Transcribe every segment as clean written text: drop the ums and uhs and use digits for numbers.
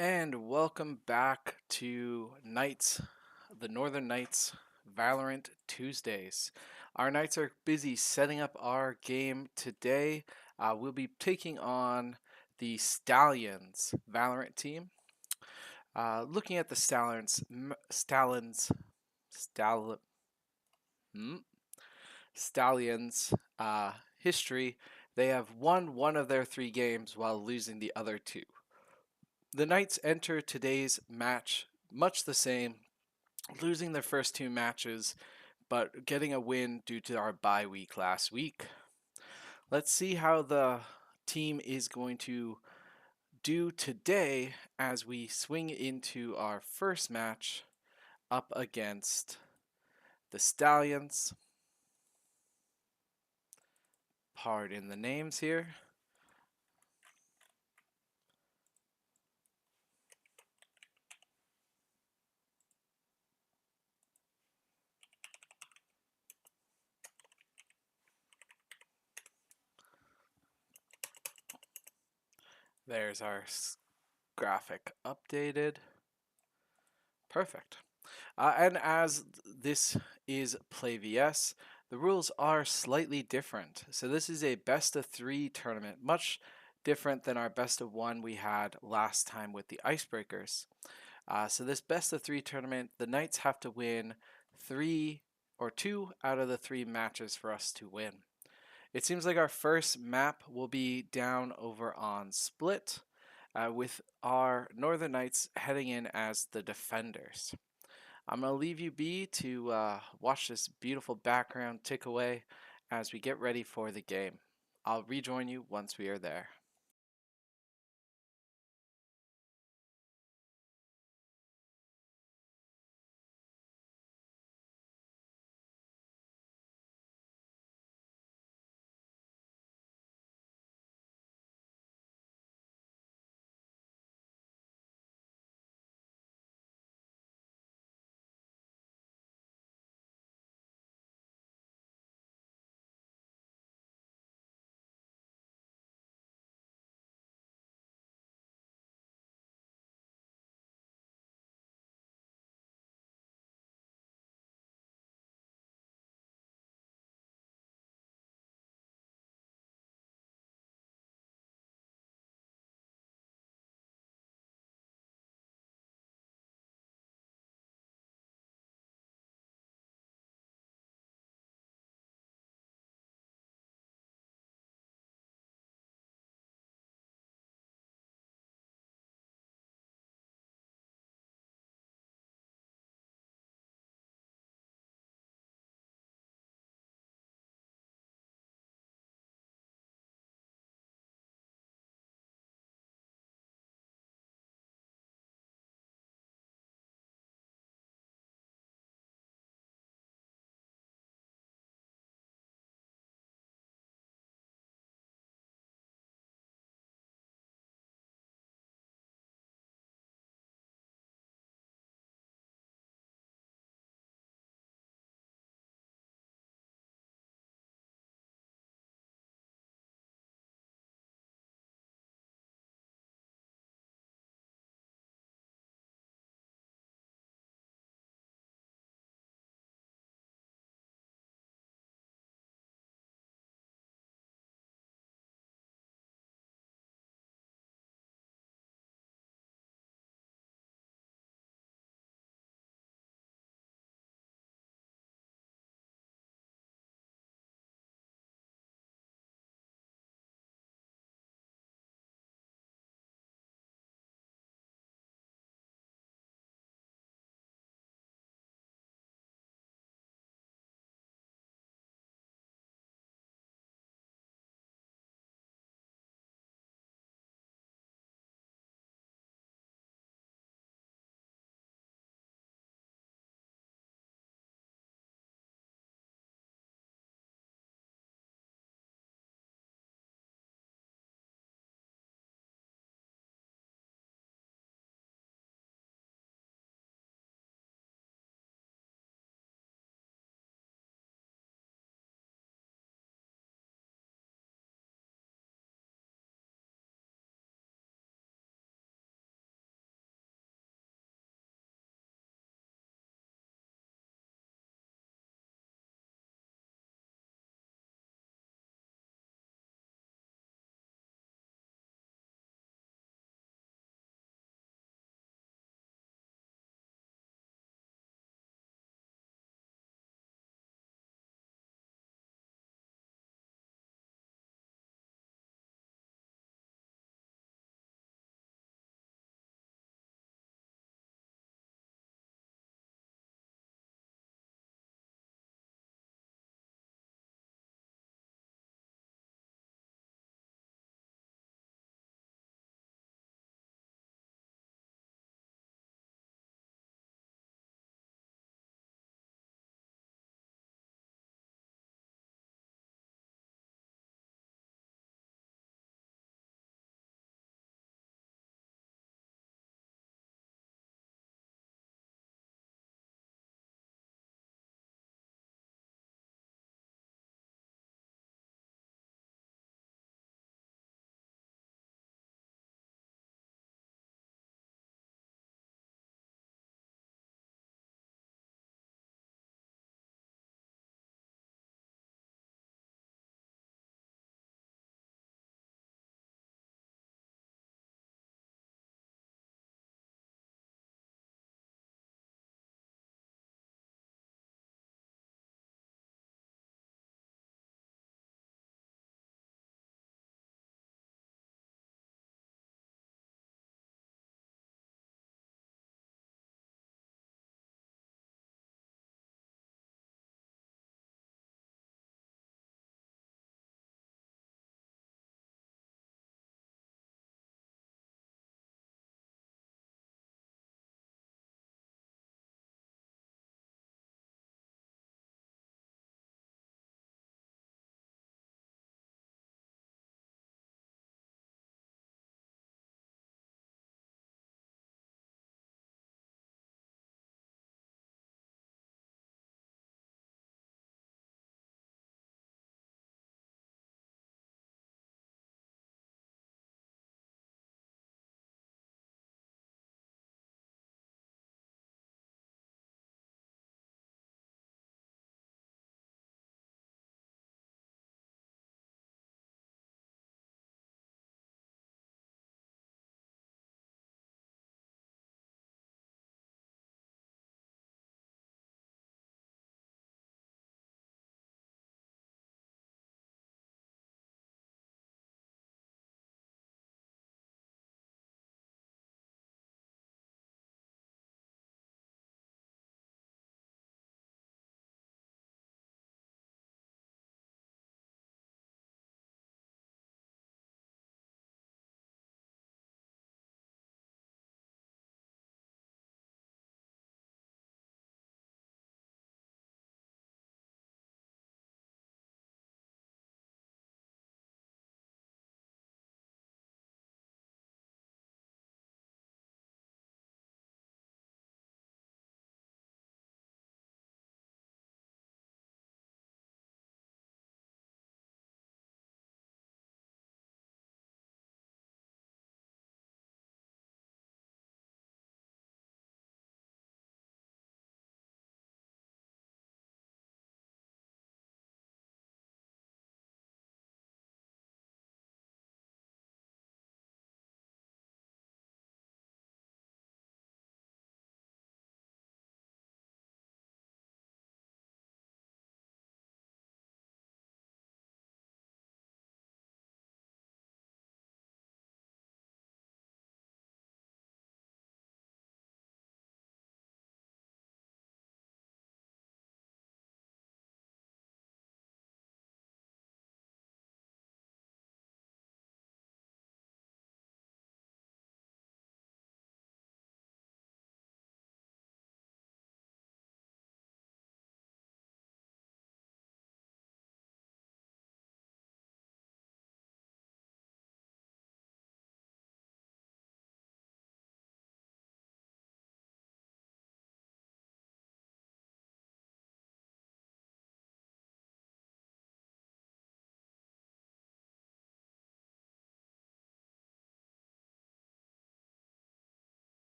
And welcome back to Knights, the Northern Knights Valorant Tuesdays. Our Knights are busy setting up our game today. We'll be taking on the Stallions Valorant team. Looking at the Stall, hmm? Stallions history, they have won one of their three games while losing the other two. The Knights enter today's match much the same, losing their first two matches, but getting a win due to our bye week last week. Let's see how the team is going to do today as we swing into our first match up against the Stallions. Pardon the names here. There's our graphic updated. Perfect. And as this is PlayVS, the rules are slightly different. So this is a best of three tournament, much different than our best of one we had last time with the Icebreakers. So this best of three tournament, the Knights have to win three or two out of the three matches for us to win. It seems like our first map will be down over on Split, with our Northern Knights heading in as the defenders. I'm going to leave you be to watch this beautiful background tick away as we get ready for the game. I'll rejoin you once we are there.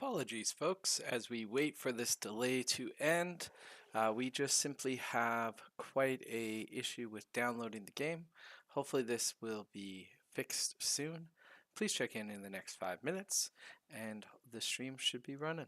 Apologies, folks, as we wait for this delay to end. We just simply have quite a issue with downloading the game. Hopefully this will be fixed soon. Please check in the next 5 minutes, and the stream should be running.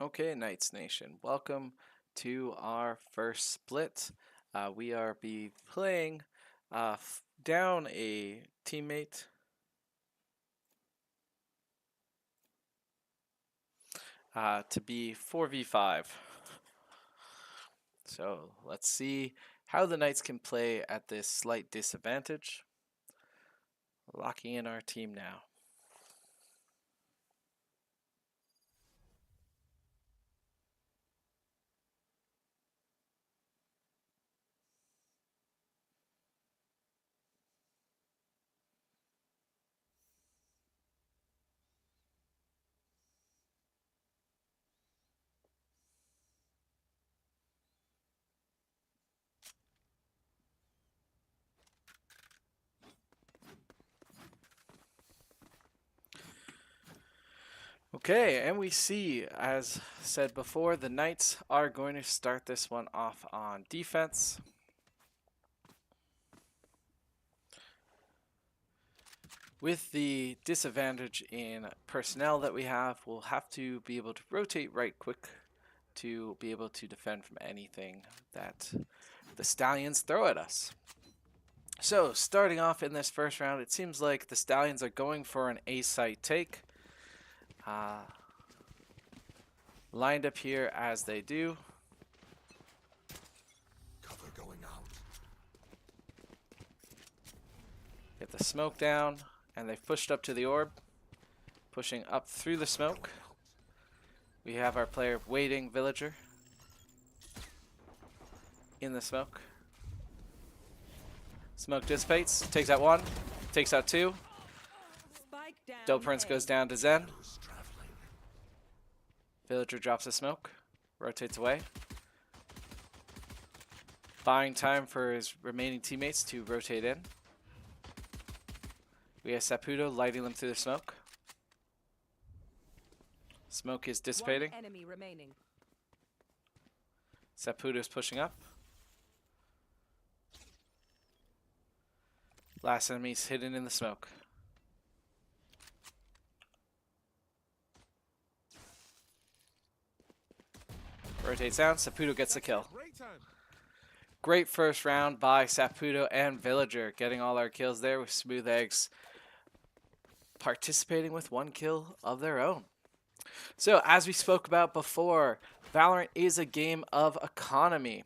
Okay, Knights Nation, welcome to our first split. We are playing down a teammate to be 4v5. So let's see how the Knights can play at this slight disadvantage. Locking in our team now. Okay, and we see, as said before, the Knights are going to start this one off on defense. With the disadvantage in personnel that we have, we'll have to be able to rotate right quick to be able to defend from anything that the Stallions throw at us. So, starting off in this first round, it seems like the Stallions are going for an A-site take. Lined up here as they do. Cover going out. Get the smoke down, and they've pushed up to the orb. Pushing up through the smoke. We have our player waiting, Villager, in the smoke. Smoke dissipates, takes out one, takes out two. Dope Prince goes down to Zen. Villager drops a smoke, rotates away. Buying time for his remaining teammates to rotate in. We have Saputo lighting them through the smoke. Smoke is dissipating. One enemy remaining. Saputo's pushing up. Last enemy's hidden in the smoke. Rotates down. Saputo gets the kill. Great first round by Saputo and Villager, getting all our kills there with Smooth Eggs participating with 1 kill of their own. So as we spoke about before, Valorant is a game of economy.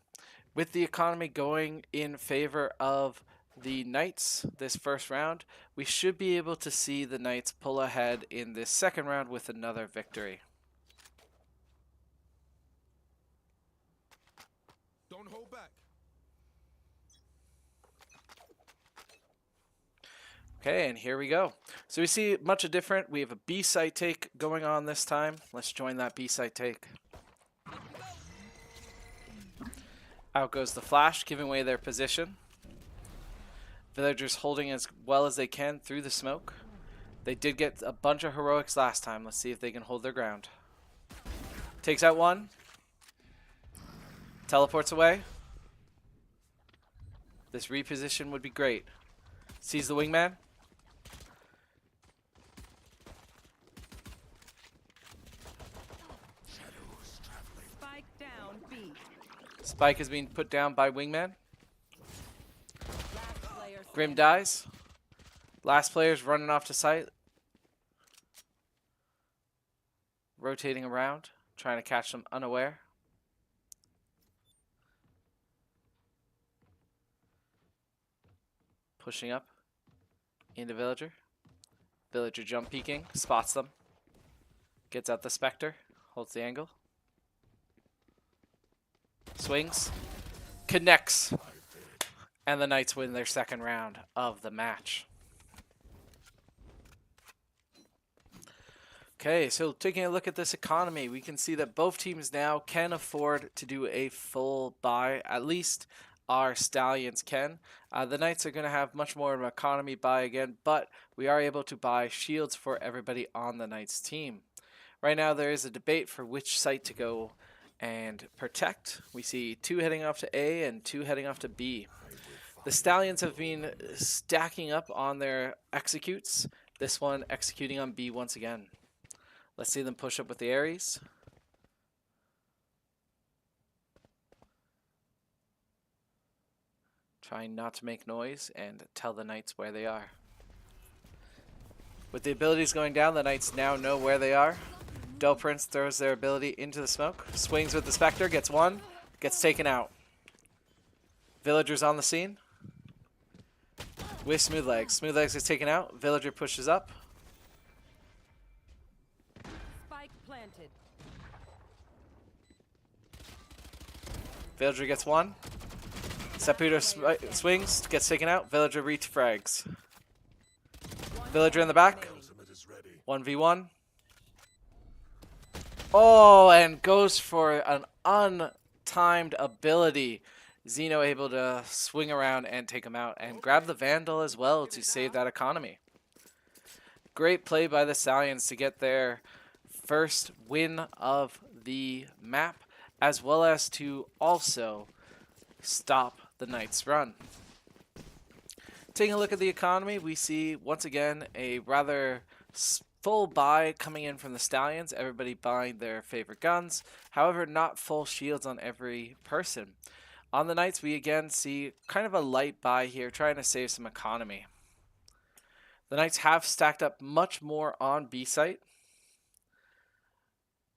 With the economy going in favor of the Knights this first round, we should be able to see the Knights pull ahead in this second round with another victory. Don't hold back. Okay, and here we go. So we see much different. We have a B site take going on this time. Let's join that B site take. Out goes the flash, giving away their position. Villagers holding as well as they can through the smoke. They did get a bunch of heroics last time. Let's see if they can hold their ground. Takes out one. Teleports away. This reposition would be great. Sees the wingman. Spike down B. Spike is being put down by wingman. Last player Grim standing. dies. Last player's running off to site. Rotating around, trying to catch them unaware. Pushing up into Villager. Villager jump peeking, spots them. Gets out the Spectre, holds the angle. Swings. Connects. And the Knights win their second round of the match. Okay, so taking a look at this economy, we can see that both teams now can afford to do a full buy. At least our Stallions can. The Knights are going to have much more of an economy buy again, but we are able to buy shields for everybody on the Knights team. Right now there is a debate for which site to go and protect. We see 2 heading off to A and 2 heading off to B. The Stallions have been stacking up on their executes. This one executing on B once again. Let's see them push up with the Ares. Trying not to make noise and tell the Knights where they are. With the abilities going down, the Knights now know where they are. Doe Prince throws their ability into the smoke. Swings with the Spectre, gets one, gets taken out. Villager's on the scene. With Smooth Legs. Smooth Legs is taken out. Villager pushes up. Spike planted. Villager gets one. Saputo swings, gets taken out. Villager refrags. Villager in the back. 1v1. Oh, and goes for an untimed ability. Xeno able to swing around and take him out and grab the Vandal as well to save that economy. Great play by the Stallions to get their first win of the map, as well as to also stop the Knights' run. Taking a look at the economy, we see once again a rather full buy coming in from the Stallions, everybody buying their favorite guns, however not full shields on every person. On the Knights, we again see kind of a light buy here, trying to save some economy. The Knights have stacked up much more on B site,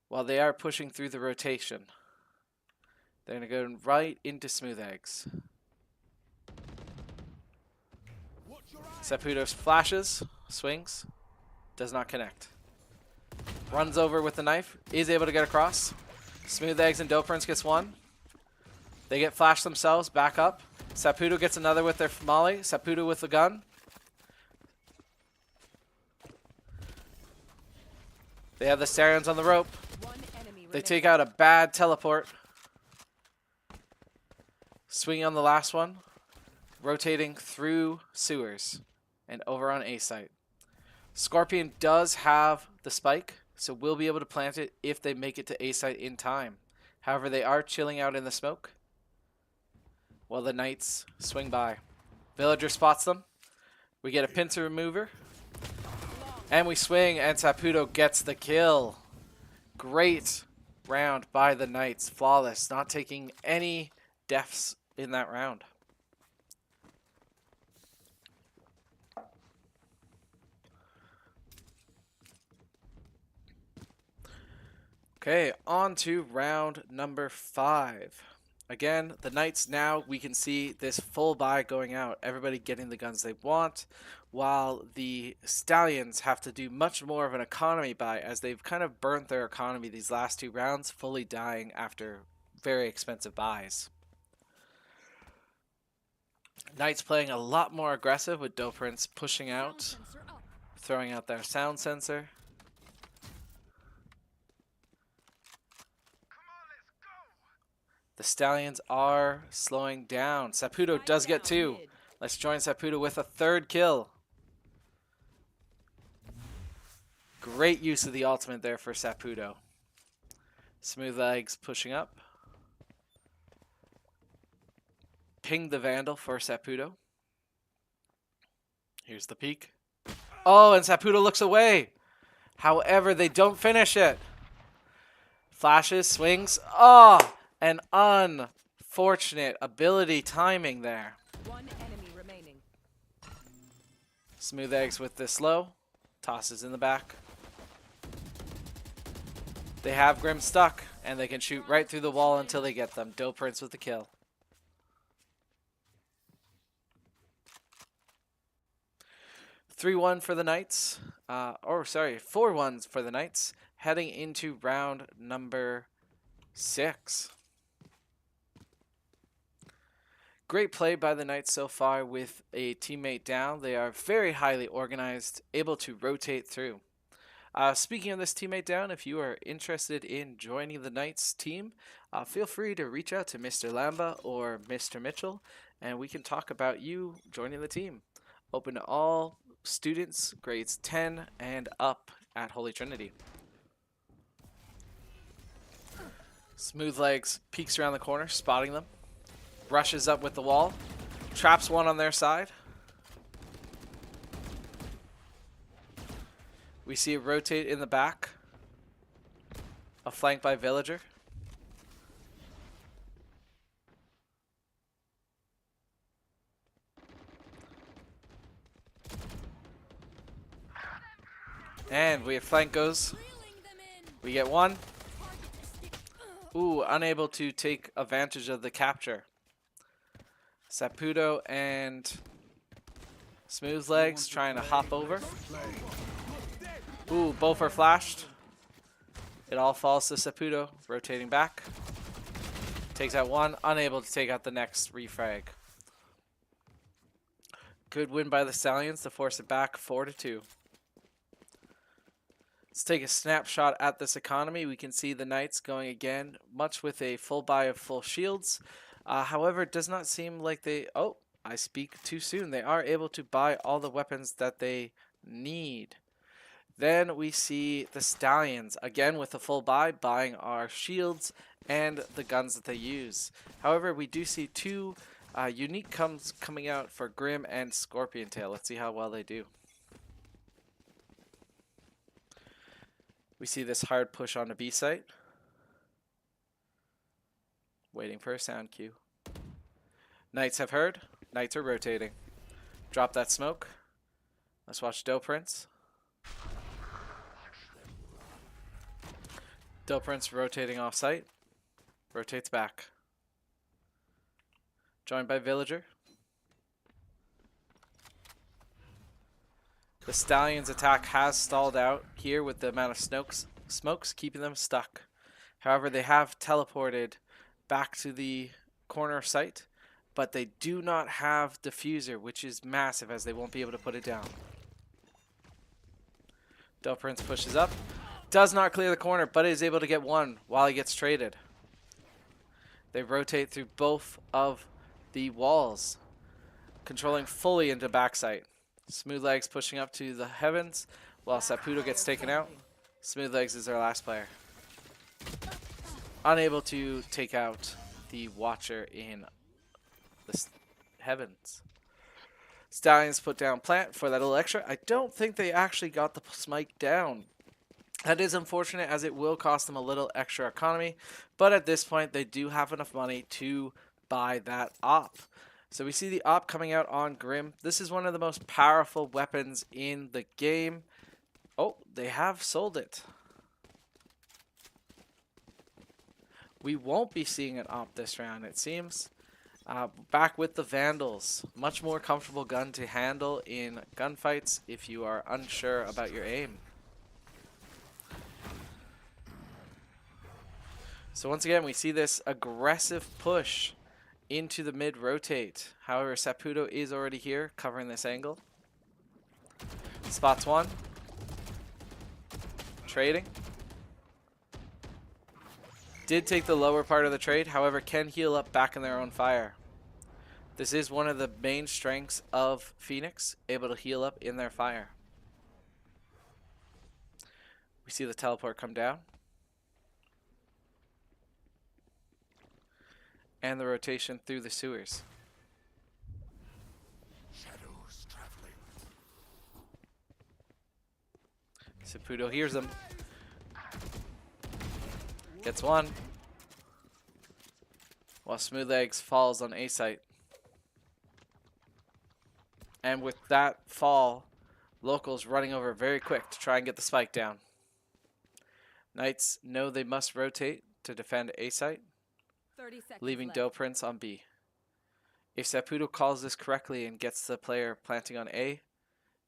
while they are pushing through the rotation. They're going to go right into Smooth Eggs. Saputo flashes, swings, does not connect. Runs over with the knife, is able to get across. Smooth Eggs and Doe Prince gets one. They get flashed themselves, back up. Saputo gets another with their molly. Saputo with the gun. They have the Starions on the rope. They take out a bad teleport. Swinging on the last one. Rotating through sewers. and over on A site. Scorpion does have the spike, so we'll be able to plant it if they make it to A site in time. However, they are chilling out in the smoke while the Knights swing by. Villager spots them. We get a pincer remover. And we swing, and Saputo gets the kill. Great round by the Knights. Flawless, not taking any deaths in that round. Okay, on to round number 5. Again, the Knights now, we can see this full buy going out. Everybody getting the guns they want, while the Stallions have to do much more of an economy buy as they've kind of burnt their economy these last 2 rounds, fully dying after very expensive buys. Knights playing a lot more aggressive with Prince pushing out, throwing out their sound sensor. The Stallions are slowing down. Saputo does get 2. Let's join Saputo with a 3rd kill. Great use of the ultimate there for Saputo. Smooth Legs pushing up. Ping the Vandal for Saputo. Here's the peek. Oh, and Saputo looks away. However, they don't finish it. Flashes, swings. Oh! An unfortunate ability timing there. 1 enemy remaining. Smooth Eggs with this low. Tosses in the back. They have Grim stuck, and they can shoot right through the wall until they get them. Prince with the kill. (3-1) for the Knights. 4-1 for the Knights. Heading into round number 6. Great play by the Knights so far with a teammate down. They are very highly organized, able to rotate through. Speaking of this teammate down, if you are interested in joining the Knights team, feel free to reach out to Mr. Lamba or Mr. Mitchell, and we can talk about you joining the team. Open to all students, grades 10 and up at Holy Trinity. Smooth Legs peeks around the corner, spotting them. Rushes up with the wall. Traps one on their side. We see it rotate in the back. A flank by Villager. And we have flank goes. We get 1. Ooh, unable to take advantage of the capture. Saputo and Smooth Legs trying to hop over. Ooh, both are flashed. It all falls to Saputo, rotating back. Takes out 1, unable to take out the next refrag. Good win by the Stallions to force it back 4-2. Let's take a snapshot at this economy. We can see the Knights going again, much with a full buy of full shields. However, it does not seem like they... Oh, I speak too soon. They are able to buy all the weapons that they need. Then we see the Stallions, again with a full buy, buying our shields and the guns that they use. However, we do see 2 unique coming out for Grim and Scorpion Tail. Let's see how well they do. We see this hard push on the B site. Waiting for a sound cue. Knights have heard. Knights are rotating. Drop that smoke. Let's watch Prince. Prince rotating off site. Rotates back. Joined by Villager. The Stallions' attack has stalled out here with the amount of smokes keeping them stuck. However, they have teleported back to the corner site, but they do not have diffuser, which is massive as they won't be able to put it down. Prince pushes up. Does not clear the corner, but is able to get 1 while he gets traded. They rotate through both of the walls, controlling fully into backside. Smooth Legs pushing up to the heavens while Saputo gets taken out. Smooth Legs is our last player. Unable to take out the Watcher in the heavens. Stallions put down plant for that little extra. I don't think they actually got the smite down. That is unfortunate, as it will cost them a little extra economy, but at this point they do have enough money to buy that op. So we see the op coming out on Grim. This is one of the most powerful weapons in the game. Oh, they have sold it. We won't be seeing an op this round, it seems. Back with the Vandals. Much more comfortable gun to handle in gunfights if you are unsure about your aim. So once again, we see this aggressive push into the mid rotate. However, Saputo is already here covering this angle. Spots one. Trading. Did take the lower part of the trade, however, can heal up back in their own fire. This is one of the main strengths of Phoenix, able to heal up in their fire. We see the teleport come down. And the rotation through the sewers. Shadows traveling. Saputo hears them. Gets one. While Smooth Legs falls on A site. And with that fall, Locals running over very quick to try and get the spike down. Knights know they must rotate to defend A site, 30 seconds leaving left. Doe Prince on B. If Saputo calls this correctly and gets the player planting on A,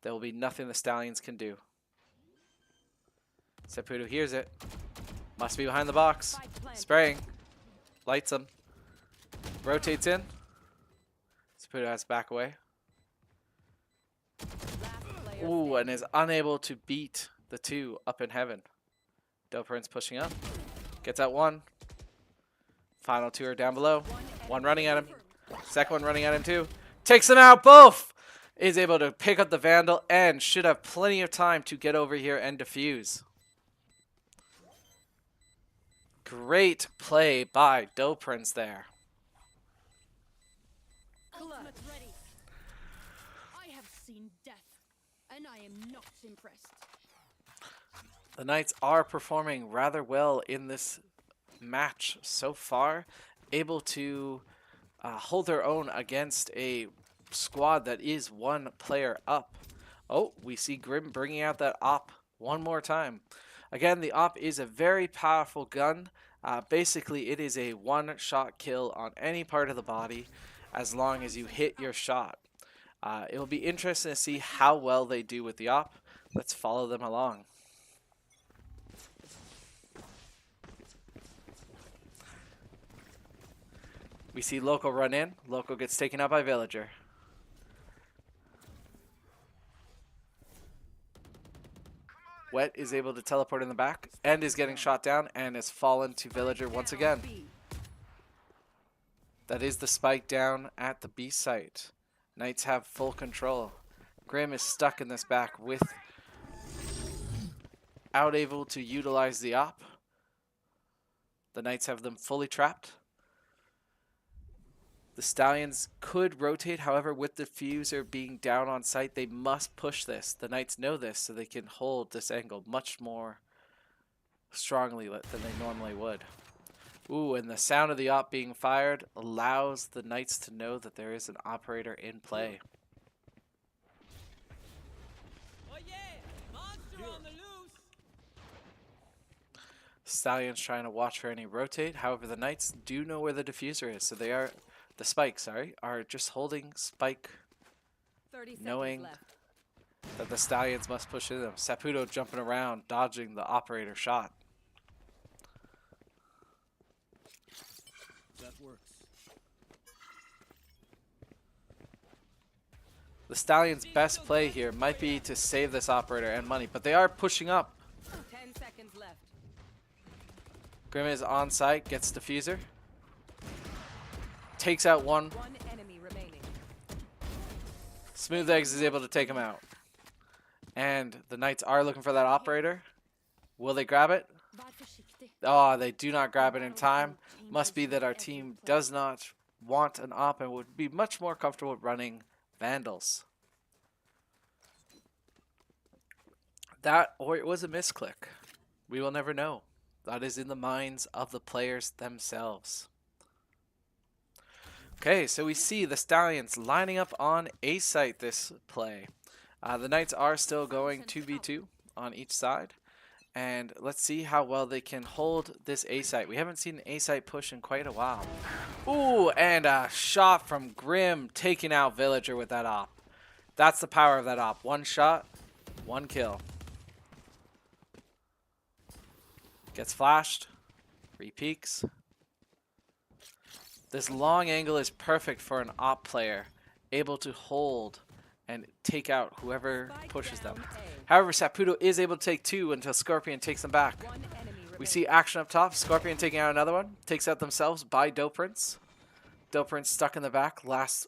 there will be nothing the Stallions can do. Saputo hears it. Must be behind the box. Spike planted. Spraying. Lights him. Rotates in. Saputo has to back away. Last player Ooh, standing. and is unable to beat the two up in heaven. Doe Prince pushing up. Gets out one. Final two are down below. One running at him. Second one running at him too. Takes them out both! Is able to pick up the Vandal and should have plenty of time to get over here and defuse. Great play by Doe Prince there. Ultimate ready. I have seen death, and I am not impressed. The Knights are performing rather well in this match so far, able to hold their own against a squad that is one player up. Oh, we see Grim bringing out that op one more time. Again, the op is a very powerful gun. Basically, it is a one-shot kill on any part of the body as long as you hit your shot. It will be interesting to see how well they do with the op. Let's follow them along. We see Local run in. Local gets taken out by Villager. Wet is able to teleport in the back and is getting shot down and has fallen to Villager once again. B. That is the spike down at the B site. Knights have full control. Grim is stuck in this back with out able to utilize the op. The Knights have them fully trapped. The Stallions could rotate, however, with the Diffuser being down on site, they must push this. The Knights know this, so they can hold this angle much more strongly than they normally would. Ooh, and the sound of the op being fired allows the Knights to know that there is an operator in play. Oh yeah, monster on the loose. Stallions trying to watch for any rotate. However, the Knights do know where the Diffuser is, so they are... The Spike, sorry, are just holding Spike, 30 seconds knowing left. that the Stallions must push into them. Saputo jumping around, dodging the operator shot. That works. The Stallions' best play here might be to save this operator and money, but they are pushing up. 10 seconds left. Grim is on site, gets Diffuser. Takes out one. One enemy remaining. Smooth Eggs is able to take him out. And the Knights are looking for that operator. Will they grab it? Var försiktig. Oh, they do not grab it in time. Must be that our team does not want an op and would be much more comfortable running Vandals. That, or it was a misclick. We will never know. That is in the minds of the players themselves. Okay, so we see the Stallions lining up on A site this play. The Knights are still going 2v2 on each side. And let's see how well they can hold this A site. We haven't seen an A site push in quite a while. Ooh, and a shot from Grim taking out Villager with that op. That's the power of that op. One shot, one kill. Gets flashed. Re-peeks. This long angle is perfect for an op player, able to hold and take out whoever pushes them. However, Saputo is able to take two until Scorpion takes them back. We see action up top. Scorpion taking out another one. Takes out themselves by Dope Prince. Dope Prince stuck in the back. Last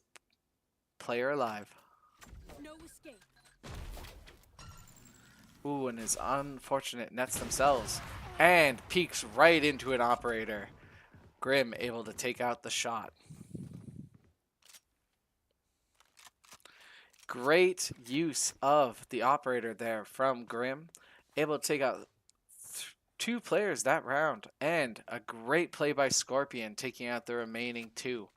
player alive. No escape. Ooh, and his unfortunate nets themselves. And peeks right into an operator. Grim able to take out the shot. Great use of the operator there from Grim. Able to take out two players that round. And a great play by Scorpion taking out the remaining two.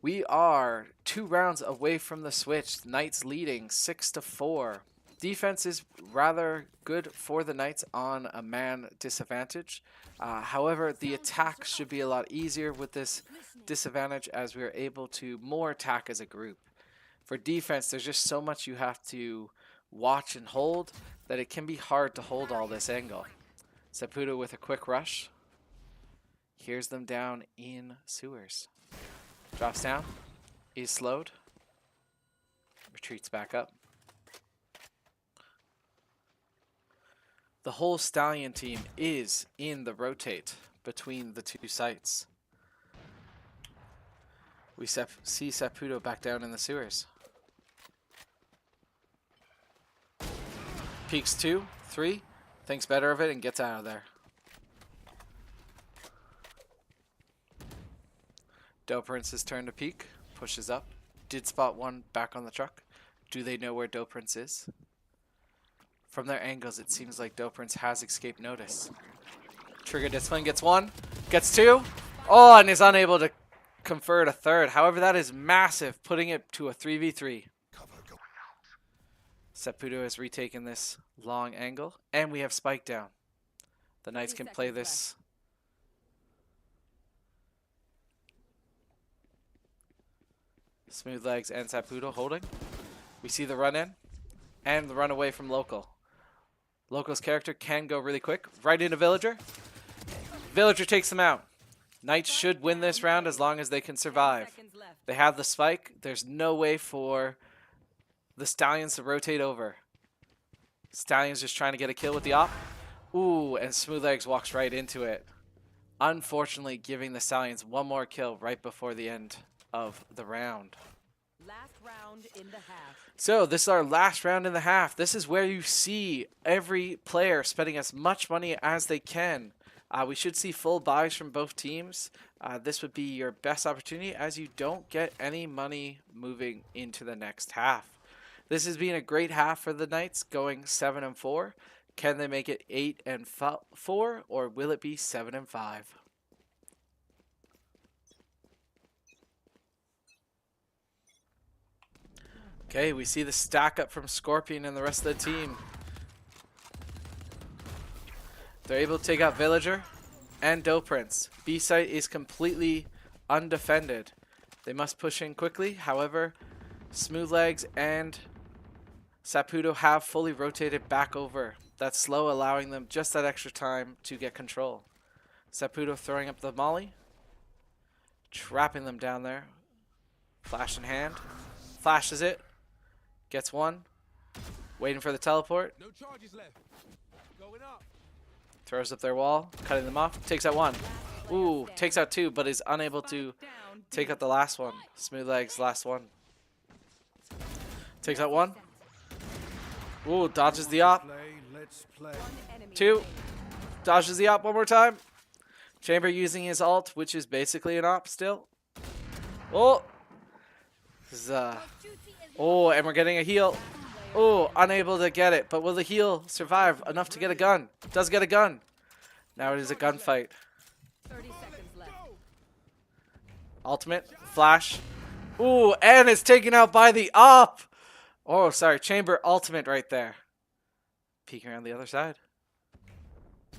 We are 2 rounds away from the switch. Knights leading 6-4. Defense is rather good for the Knights on a man disadvantage. However, the attack should be a lot easier with this disadvantage as we are able to more attack as a group. For defense, there's just so much you have to watch and hold that it can be hard to hold all this angle. Saputo with a quick rush. Hears them down in sewers. Drops down. Is slowed. Retreats back up. The whole Stallion team is in the rotate between the two sites. We see Saputo back down in the sewers. Peeks 2, 3, thinks better of it and gets out of there. Dope Prince's turn to peek, pushes up. Did spot one back on the truck. Do they know where Dope Prince is? From their angles, it seems like Dope Prince has escaped notice. Trigger discipline gets one, gets two. Oh, and is unable to convert a third. However, that is massive, putting it to a 3v3. Saputo has retaken this long angle, and we have Spike down. The Knights can play this. Smooth Legs and Saputo holding. We see the run in and the run away from Local. Local's character can go really quick. Right into Villager. Villager takes them out. Knights should win this round as long as they can survive. They have the spike. There's no way for the Stallions to rotate over. Stallions just trying to get a kill with the op. Ooh, and Smooth Legs walks right into it. Unfortunately, giving the Stallions one more kill right before the end of the round. Last round in the half. So this is our last round in the half. This is where you see every player spending as much money as they can. We should see full buys from both teams. This would be your best opportunity as you don't get any money moving into the next half. This has been a great half for the Knights, going 7-4. Can they make it 8-4, or will it be 7-5? Okay, we see the stack up from Scorpion and the rest of the team. They're able to take out Villager and Dope Prince. B site is completely undefended. They must push in quickly. However, Smooth Legs and Saputo have fully rotated back over. That's slow, allowing them just that extra time to get control. Saputo throwing up the molly. Trapping them down there. Flash in hand. Flashes it. Gets one. Waiting for the teleport. No charges left. Going up. Throws up their wall. Cutting them off. Takes out one. Ooh, takes out two, but is unable to take out the last one. Smooth Legs, last one. Takes out one. Ooh, dodges the op. Let's play. Enemy Two. remaining. Dodges the op one more time. Chamber using his ult, which is basically an op still. Oh. This is, oh, and we're getting a heal. Oh, unable to get it. But will the heal survive enough to get a gun? Does get a gun. Now it is a gunfight. 30 seconds left. Ultimate. Flash. Ooh, and it's taken out by the op. Oh, sorry. Chamber ultimate right there. Peeking around the other side.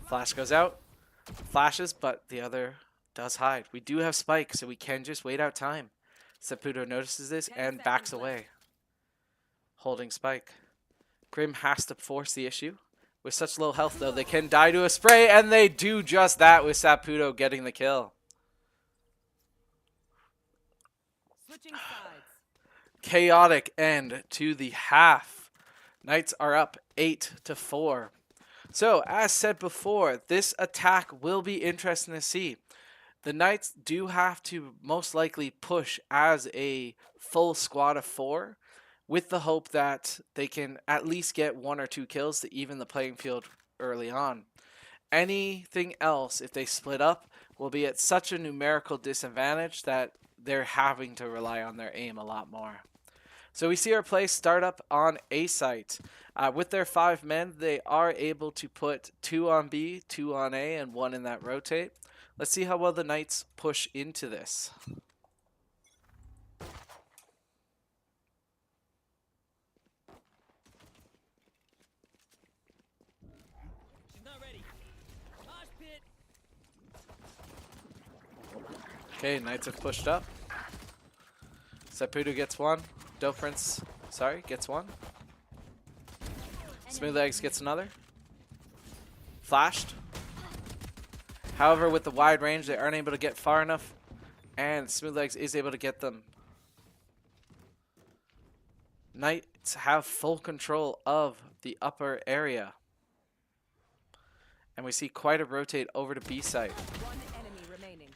Flash goes out. Flashes, but the other does hide. We do have Spike, so we can just wait out time. Saputo notices this and backs away. Holding Spike. Grim has to force the issue. With such low health, though, they can die to a spray, and they do just that with Saputo getting the kill. Switching sides. Chaotic end to the half. Knights are up 8-4. So, as said before, this attack will be interesting to see. The Knights do have to most likely push as a full squad of 4, with the hope that they can at least get 1 or 2 kills to even the playing field early on. Anything else, if they split up, will be at such a numerical disadvantage that they're having to rely on their aim a lot more. So we see our play start up on A site. With their 5 men, they are able to put 2 on B, 2 on A, and 1 in that rotate. Let's see how well the Knights push into this. She's not ready. Mosh pit. Okay, Knights have pushed up. Saputo gets 1. Prince, gets 1. Smooth Legs gets another. Flashed. However, with the wide range, they aren't able to get far enough, and Smooth Legs is able to get them. Knights have full control of the upper area. And we see quite a rotate over to B site. 1 enemy remaining.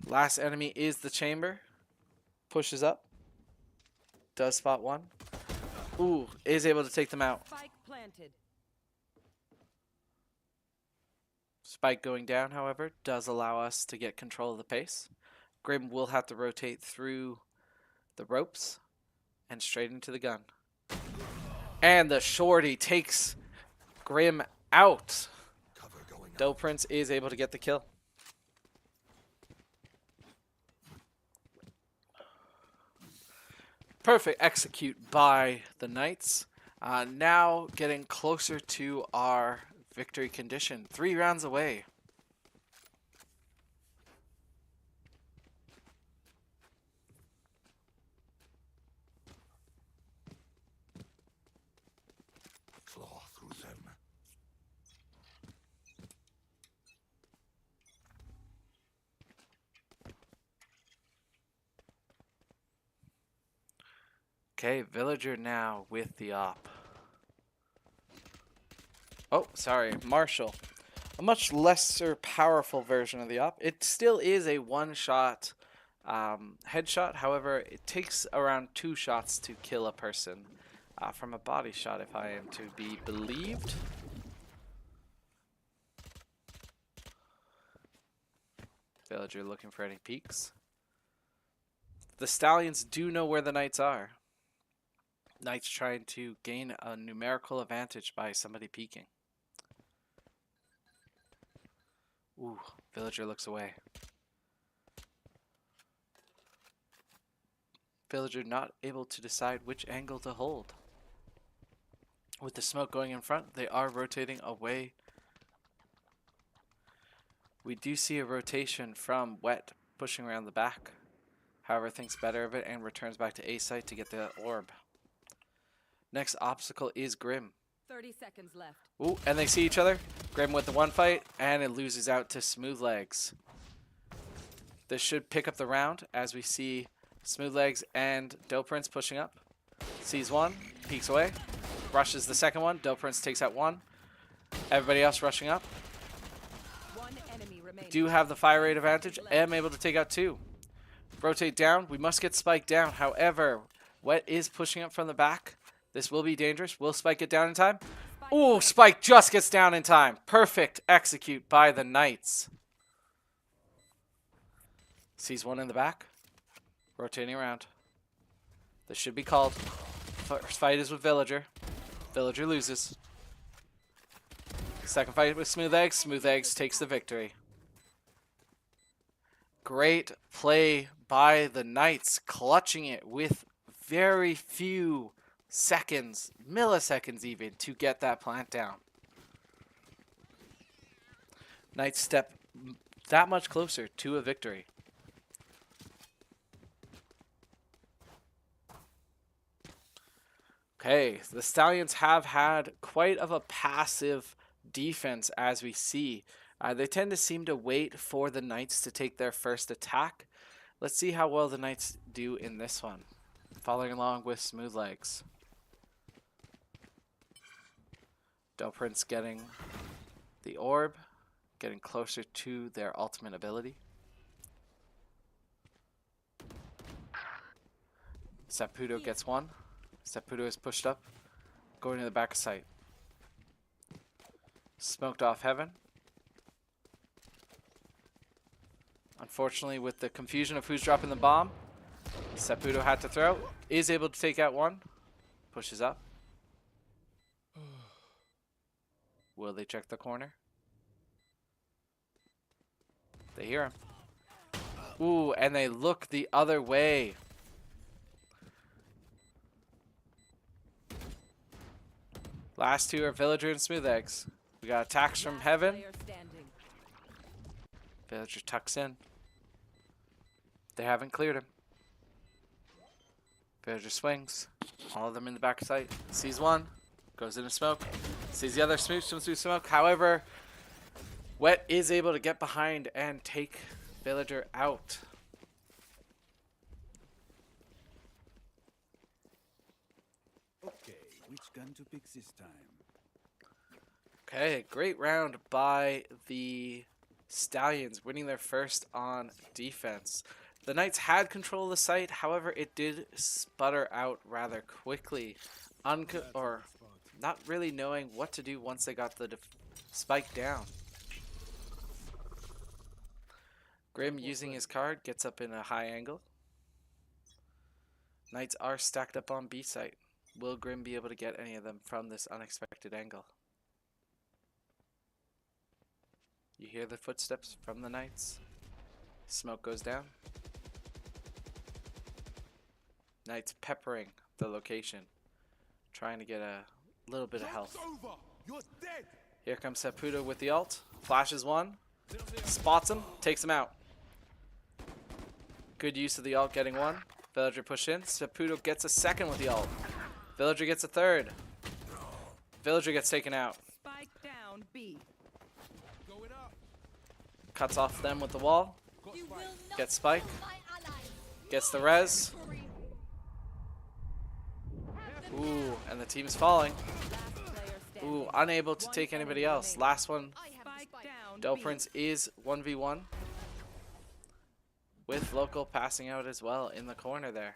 Last enemy is the Chamber. Pushes up. Does spot 1. Ooh, is able to take them out. Spike planted. Spike going down, however, does allow us to get control of the pace. Grim will have to rotate through the ropes and straight into the gun. And the shorty takes Grim out. Cover going up. Prince is able to get the kill. Perfect execute by the Knights. Now getting closer to our victory condition. 3 rounds away. Claw through them. Okay, Villager now with the op. Oh, sorry, Marshall. A much lesser powerful version of the op. It still is a one-shot headshot. However, it takes around 2 shots to kill a person from a body shot, if I am to be believed. Villager looking for any peeks. The Stallions do know where the Knights are. Knights trying to gain a numerical advantage by somebody peeking. Ooh, Villager looks away. Villager not able to decide which angle to hold. With the smoke going in front, they are rotating away. We do see a rotation from Wet pushing around the back. However, thinks better of it and returns back to A site to get the orb. Next obstacle is Grim. 30 seconds left. Ooh, and they see each other. Grim with the 1 fight, and it loses out to Smooth Legs. This should pick up the round as we see Smooth Legs and Prince pushing up. Sees 1, peeks away, rushes the second one. Prince takes out 1. Everybody else rushing up. 1 enemy remaining. Do have the fire rate advantage. Am able to take out 2. Rotate down. We must get Spike down. However, Wet is pushing up from the back. This will be dangerous. Will Spike get down in time? Ooh, Spike just gets down in time. Perfect execute by the Knights. Sees one in the back. Rotating around. This should be called. First fight is with Villager. Villager loses. Second fight with Smooth Eggs. Smooth Eggs takes the victory. Great play by the Knights, clutching it with very few seconds, milliseconds even, to get that plant down. Knights step that much closer to a victory. Okay, the Stallions have had quite of a passive defense, as we see. They tend to seem to wait for the Knights to take their first attack. Let's see how well the Knights do in this one. Following along with Smooth Legs. Prince getting the orb, getting closer to their ultimate ability. Saputo gets one. Saputo is pushed up, going to the back of sight. Smoked off heaven. Unfortunately, with the confusion of who's dropping the bomb, Saputo had to throw. Is able to take out one. Pushes up. Will they check the corner? They hear him. Ooh, and they look the other way. Last two are Villager and Smooth Eggs. We got attacks from heaven. Villager tucks in. They haven't cleared him. Villager swings. All of them in the back sight. Sees one. Goes into smoke. Sees the other smooch comes through smoke. However, Wet is able to get behind and take Villager out. Okay, which gun to pick this time? Okay, great round by the Stallions, winning their first on defense. The Knights had control of the site, however, it did sputter out rather quickly, or not really knowing what to do once they got the spike down. Grim, using his card, gets up in a high angle. Knights are stacked up on B site. Will Grim be able to get any of them from this unexpected angle? You hear the footsteps from the Knights. Smoke goes down. Knights peppering the location, trying to get a little bit of health. You're dead. Here comes Saputo with the ult. Flashes one. Spots him. Takes him out. Good use of the ult, getting one. Villager push in. Saputo gets a second with the ult. Villager gets a third. Villager gets taken out. Spike down B. Cuts off them with the wall. Gets spike. Gets the res. Ooh, and the team's falling. Ooh, unable to take anybody else. Last one. Prince is 1v1. With Local passing out as well in the corner there.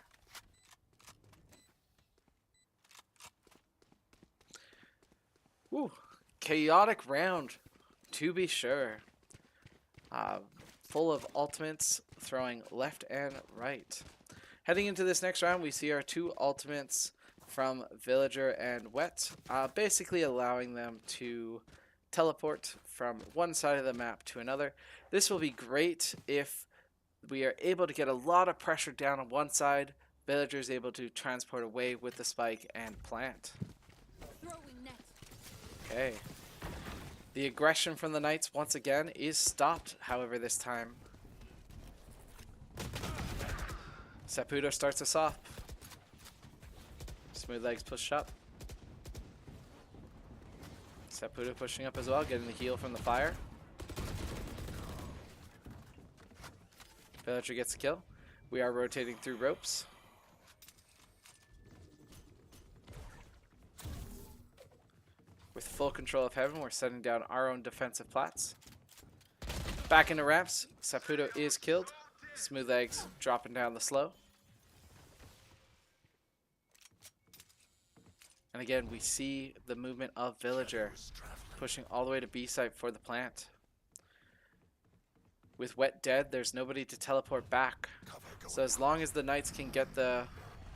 Ooh, chaotic round, to be sure. Full of ultimates, throwing left and right. Heading into this next round, we see our two ultimates from Villager and Wet, basically allowing them to teleport from one side of the map to another. This will be great if we are able to get a lot of pressure down on one side. Villager is able to transport away with the spike and plant. Okay. The aggression from the Knights once again is stopped, however, this time. Saputo starts us off. Smooth Legs push up. Saputo pushing up as well, getting the heal from the fire. Villager gets a kill. We are rotating through ropes. With full control of heaven, we're setting down our own defensive plats. Back into ramps. Saputo is killed. Smooth Eggs dropping down the slow. And again, we see the movement of Villager pushing all the way to B site for the plant. With Wet dead, there's nobody to teleport back. So as long as the Knights can get the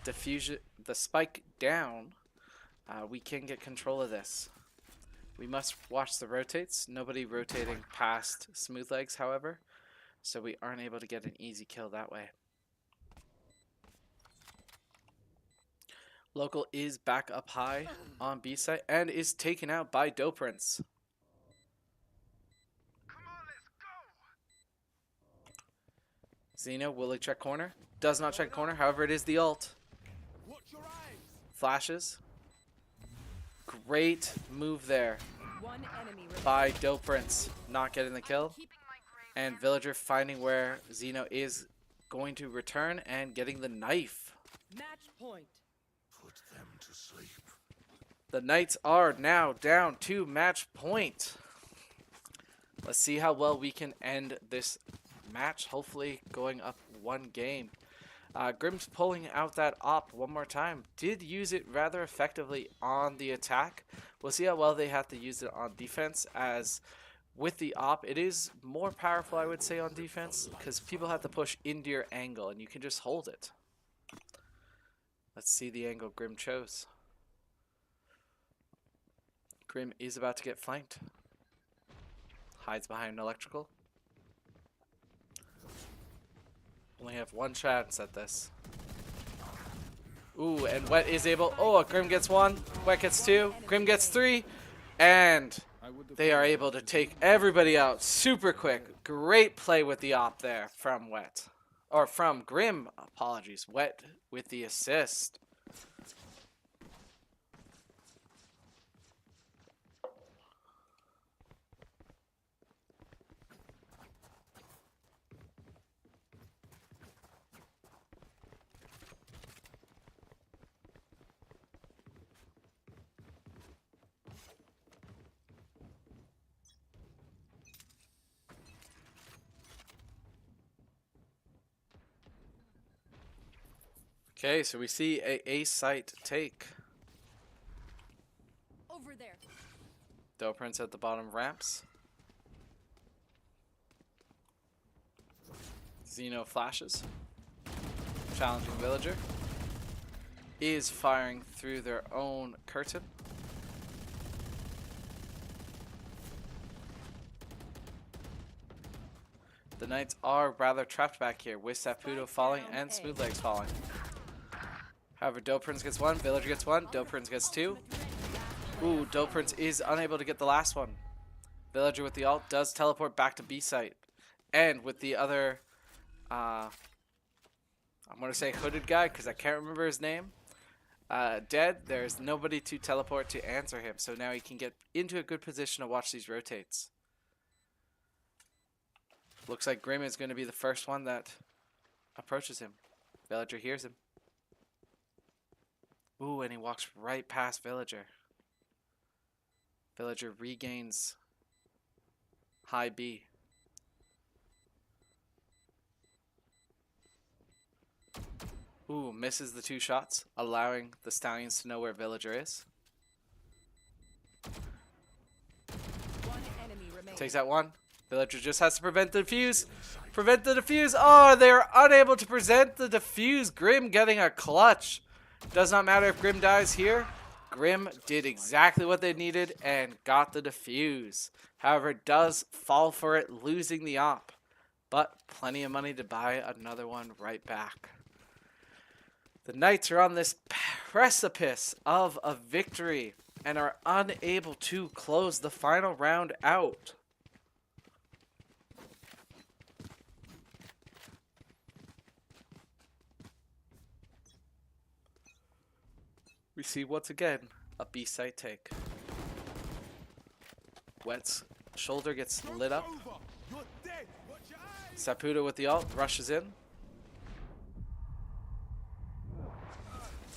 diffusion, the spike down, we can get control of this. We must watch the rotates. Nobody rotating past Smooth Legs, however, so we aren't able to get an easy kill that way. Local is back up high on B site and is taken out by Doe Prince. Xeno, will he check corner? Does not check corner, however it is the ult. Flashes. Great move there One enemy remaining. by Doe Prince, not getting the kill. And Villager finding where Xeno is going to return and getting the knife. Match point. Put them to sleep. The Knights are now down to match point. Let's see how well we can end this match, hopefully going up one game. Grim's pulling out that op one more time. Did use it rather effectively on the attack. We'll see how well they have to use it on defense, as with the op, it is more powerful, I would say, on defense, because people have to push into your angle, and you can just hold it. Let's see the angle Grim chose. Grim is about to get flanked. Hides behind electrical. Only have one chance at this. Ooh, and Wet is able. Oh, Grim gets one. Wet gets two. Grim gets three. And they are able to take everybody out super quick. Great play with the op there from Wet. Or from Grim, apologies. Wet with the assist. Okay, so we see a site take. Over there. Doe Prince at the bottom ramps. Xeno flashes. Challenging Villager. Is firing through their own curtain. The Knights are rather trapped back here with Saputo falling and Smooth Legs falling. However, Doe Prince gets one, Villager gets one, Doe Prince gets two. Ooh, Doe Prince is unable to get the last one. Villager with the ult does teleport back to B site. And with the other, I'm going to say hooded guy because I can't remember his name, dead, there's nobody to teleport to answer him. So now he can get into a good position to watch these rotates. Looks like Grim is going to be the first one that approaches him. Villager hears him. Ooh, and he walks right past Villager. Villager regains high B. Ooh, misses the two shots, allowing the Stallions to know where Villager is. One enemy remaining. Takes out one. Villager just has to prevent the defuse. Prevent the defuse. Oh, they're unable to present the defuse. Grim getting a clutch. Does not matter if Grim dies here. Grim did exactly what they needed and got the defuse. However, does fall for it, losing the op. But plenty of money to buy another one right back. The Knights are on this precipice of a victory and are unable to close the final round out. We see once again a B site take. Wet's shoulder gets lit up. Saputo with the ult rushes in.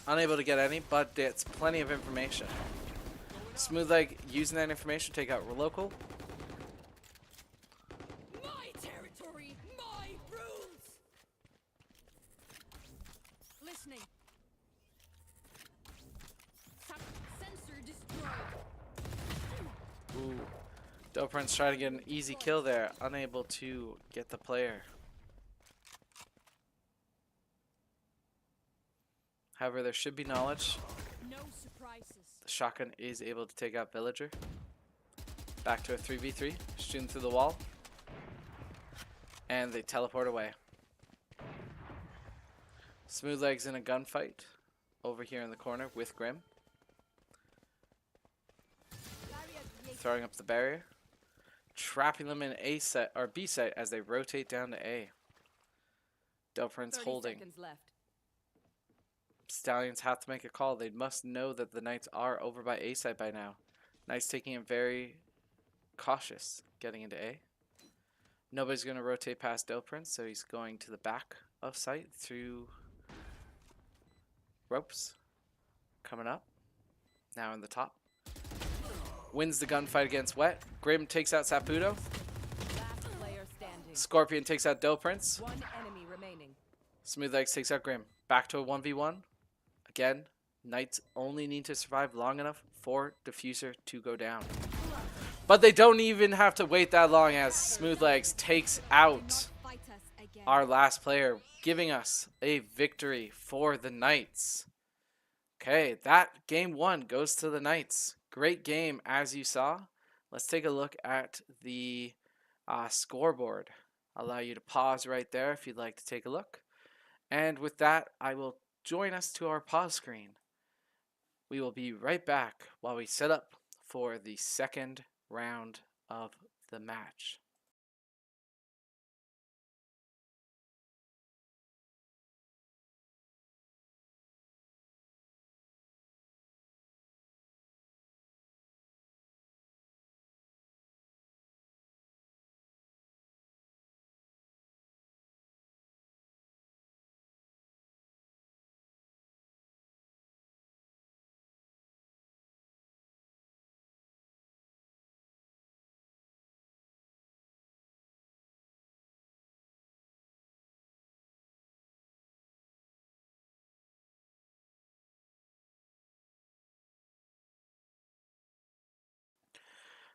Unable to get any, but gets plenty of information. Smooth Leg using that information to take out local. My territory, my rules. Listening. Prince trying to get an easy kill there, unable to get the player. However, there should be knowledge. No surprises. The shotgun is able to take out Villager. Back to a 3v3, shooting through the wall. And they teleport away. Smooth Legs in a gunfight over here in the corner with Grim. Throwing up the barrier. Trapping them in A set or B set as they rotate down to A. Prince 30 holding. seconds left. Stallions have to make a call. They must know that the Knights are over by A side by now. Knights taking it very cautious getting into A. Nobody's going to rotate past Prince, so he's going to the back of site through ropes. Coming up. Now in the top. Wins the gunfight against Wet. Grim takes out Saputo. Last player standing. Scorpion takes out Prince. One enemy remaining. Smooth Legs takes out Grim. Back to a 1v1. Again, Knights only need to survive long enough for Diffuser to go down. But they don't even have to wait that long as Smooth Legs takes out Fight us again. our last player, giving us a victory for the Knights. Okay, that game 1 goes to the Knights. Great game, as you saw. Let's take a look at the scoreboard. I'll allow you to pause right there if you'd like to take a look. And with that, I will join us to our pause screen. We will be right back while we set up for the second round of the match.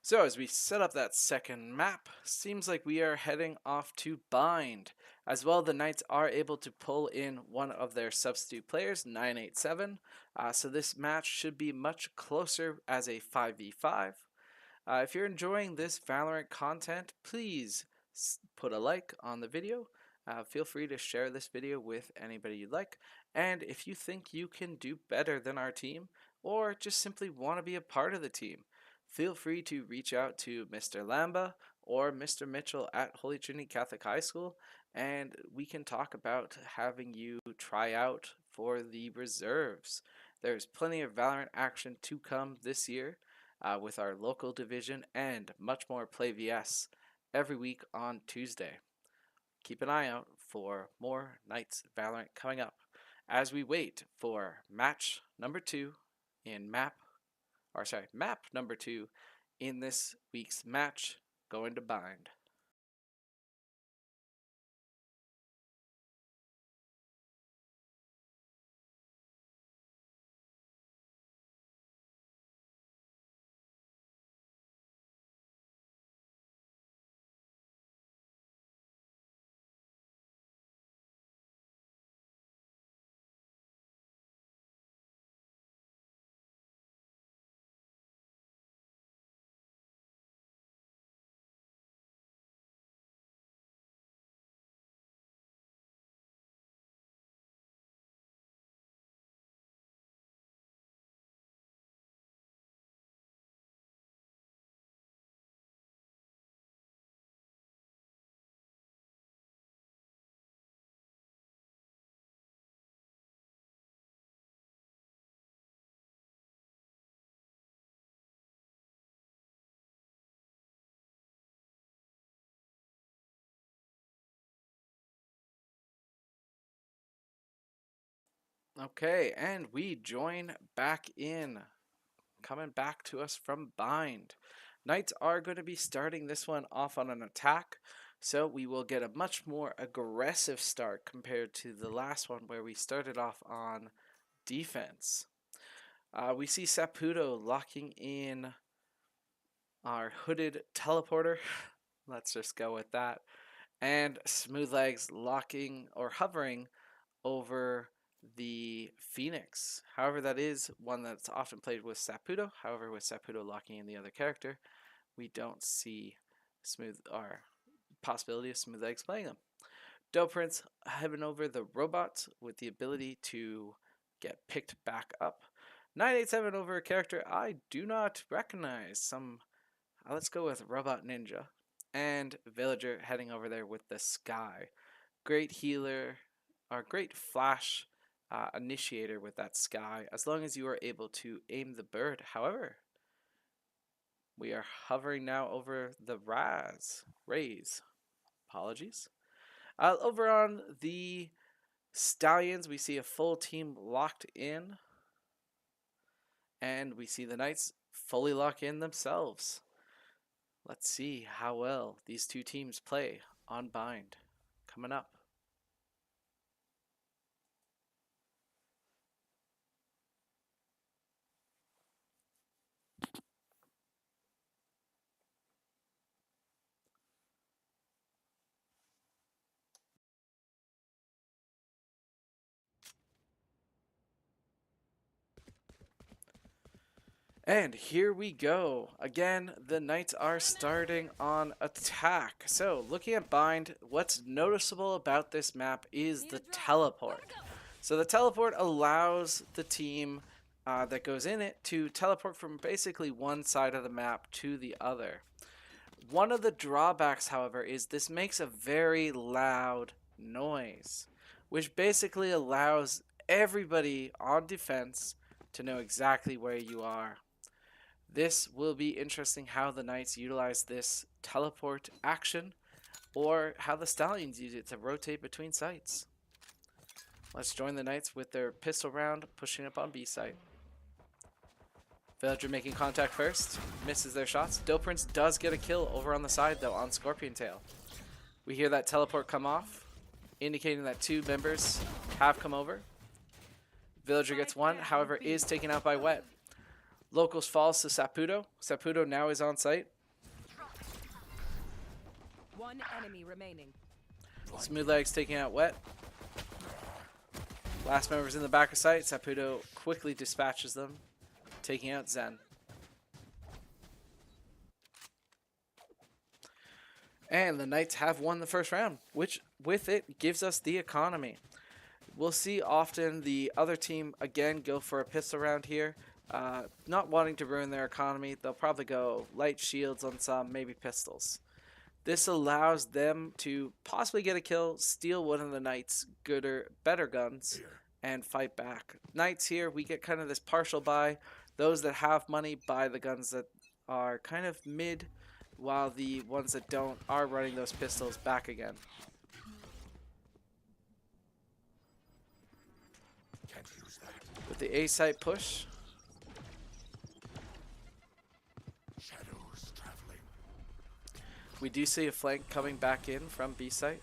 So as we set up that second map, seems like we are heading off to Bind. As well, the Knights are able to pull in one of their substitute players, 987. So this match should be much closer as a 5v5. If you're enjoying this Valorant content, please put a like on the video. Feel free to share this video with anybody you'd like. And if you think you can do better than our team, or just simply want to be a part of the team, feel free to reach out to Mr. Lamba or Mr. Mitchell at Holy Trinity Catholic High School, and we can talk about having you try out for the reserves. There's plenty of Valorant action to come this year with our local division and much more PlayVS every week on Tuesday. Keep an eye out for more Knights Valorant coming up as we wait for match number 2 in map number 2 in this week's match going to Bind. Okay, and we join back in, coming back to us from Bind. Knights are going to be starting this one off on an attack, so we will get a much more aggressive start compared to the last one where we started off on defense. We see Saputo locking in our hooded teleporter. Let's just go with that. And Smooth Legs locking or hovering over the Phoenix. However, that is one that's often played with Saputo. However, with Saputo locking in the other character, we don't see Smooth or possibility of Smooth Legs playing them. Doe Prince heading over the robot with the ability to get picked back up. 987 over a character I do not recognize. Let's go with Robot Ninja. And Villager heading over there with the Sky. Great healer, or great flash initiator with that Sky, as long as you are able to aim the bird. However, we are hovering now over the Rays. Apologies. Over on the Stallions, we see a full team locked in. And we see the Knights fully lock in themselves. Let's see how well these two teams play on Bind. Coming up. And here we go. Again, the Knights are starting on attack. So, looking at Bind, what's noticeable about this map is the teleport. So the teleport allows the team that goes in it to teleport from basically one side of the map to the other. One of the drawbacks, however, is this makes a very loud noise, which basically allows everybody on defense to know exactly where you are. This will be interesting how the Knights utilize this teleport action, or how the Stallions use it to rotate between sites. Let's join the Knights with their pistol round, pushing up on B site. Villager making contact first, misses their shots. Doe Prince does get a kill over on the side though on Scorpion Tail. We hear that teleport come off, indicating that two members have come over. Villager gets one, however, is taken out by Wet. Locals falls to Saputo. Saputo now is on site. One enemy remaining. Smooth Legs taking out Wet. Last member's in the back of site. Saputo quickly dispatches them, taking out Zen. And the Knights have won the first round, which with it gives us the economy. We'll see often the other team again go for a pistol round here. Not wanting to ruin their economy, they'll probably go light shields on some, maybe pistols. This allows them to possibly get a kill, steal one of the Knights' better guns, and fight back. Knights here, we get kind of this partial buy. Those that have money buy the guns that are kind of mid, while the ones that don't are running those pistols back again. With the A site push, we do see a flank coming back in from B site.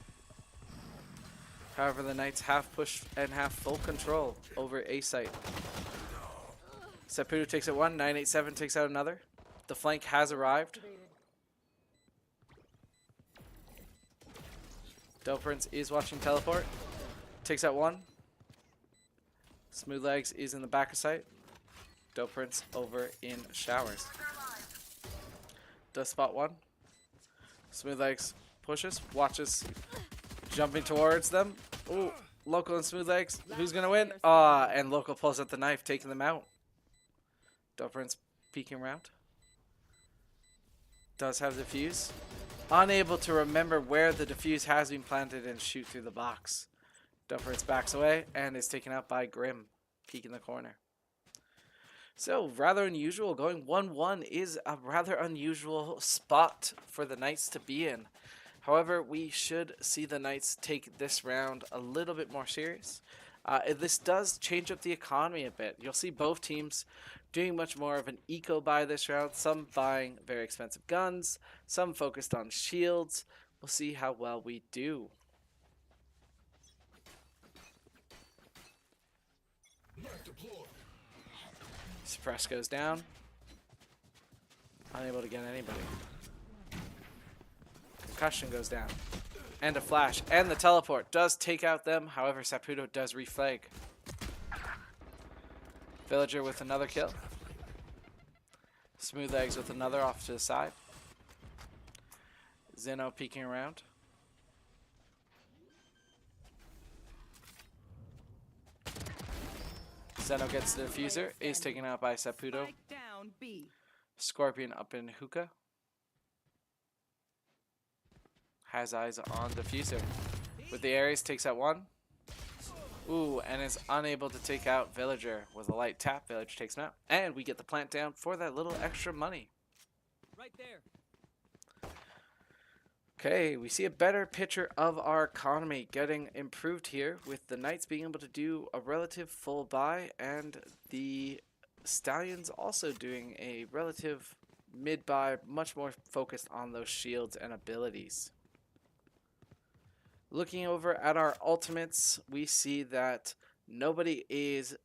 However, the Knights have pushed and have full control over A site. Saputo takes out one, 987 takes out another. The flank has arrived. Doe Prince is watching teleport. Takes out one. Smooth Legs is in the back of site. Doe Prince over in showers. Does spot one. Smooth Legs pushes, watches, jumping towards them. Ooh, Local and Smooth Legs. Who's gonna win? And Local pulls out the knife, taking them out. Doe Prince peeking around. Does have the defuse. Unable to remember where the defuse has been planted and shoot through the box. Doe Prince backs away and is taken out by Grim, peeking the corner. So, rather unusual. Going 1-1 is a rather unusual spot for the Knights to be in. However, we should see the Knights take this round a little bit more serious. This does change up the economy a bit. You'll see both teams doing much more of an eco buy this round. Some buying very expensive guns, some focused on shields. We'll see how well we do. Suppress goes down. Unable to get anybody. Concussion goes down. And a flash. And the teleport does take out them. However, Saputo does reflag. Villager with another kill. Smooth Eggs with another off to the side. Zeno peeking around. Zeno gets the diffuser. Is taken out by Saputo. Spike down B. Scorpion up in hookah. Has eyes on diffuser. With the Ares, takes out one. Ooh, and is unable to take out Villager. With a light tap, Villager takes him out. And we get the plant down for that little extra money. Right there. Okay, we see a better picture of our economy getting improved here, with the Knights being able to do a relative full buy and the Stallions also doing a relative mid buy, much more focused on those shields and abilities. Looking over at our ultimates, we see that nobody is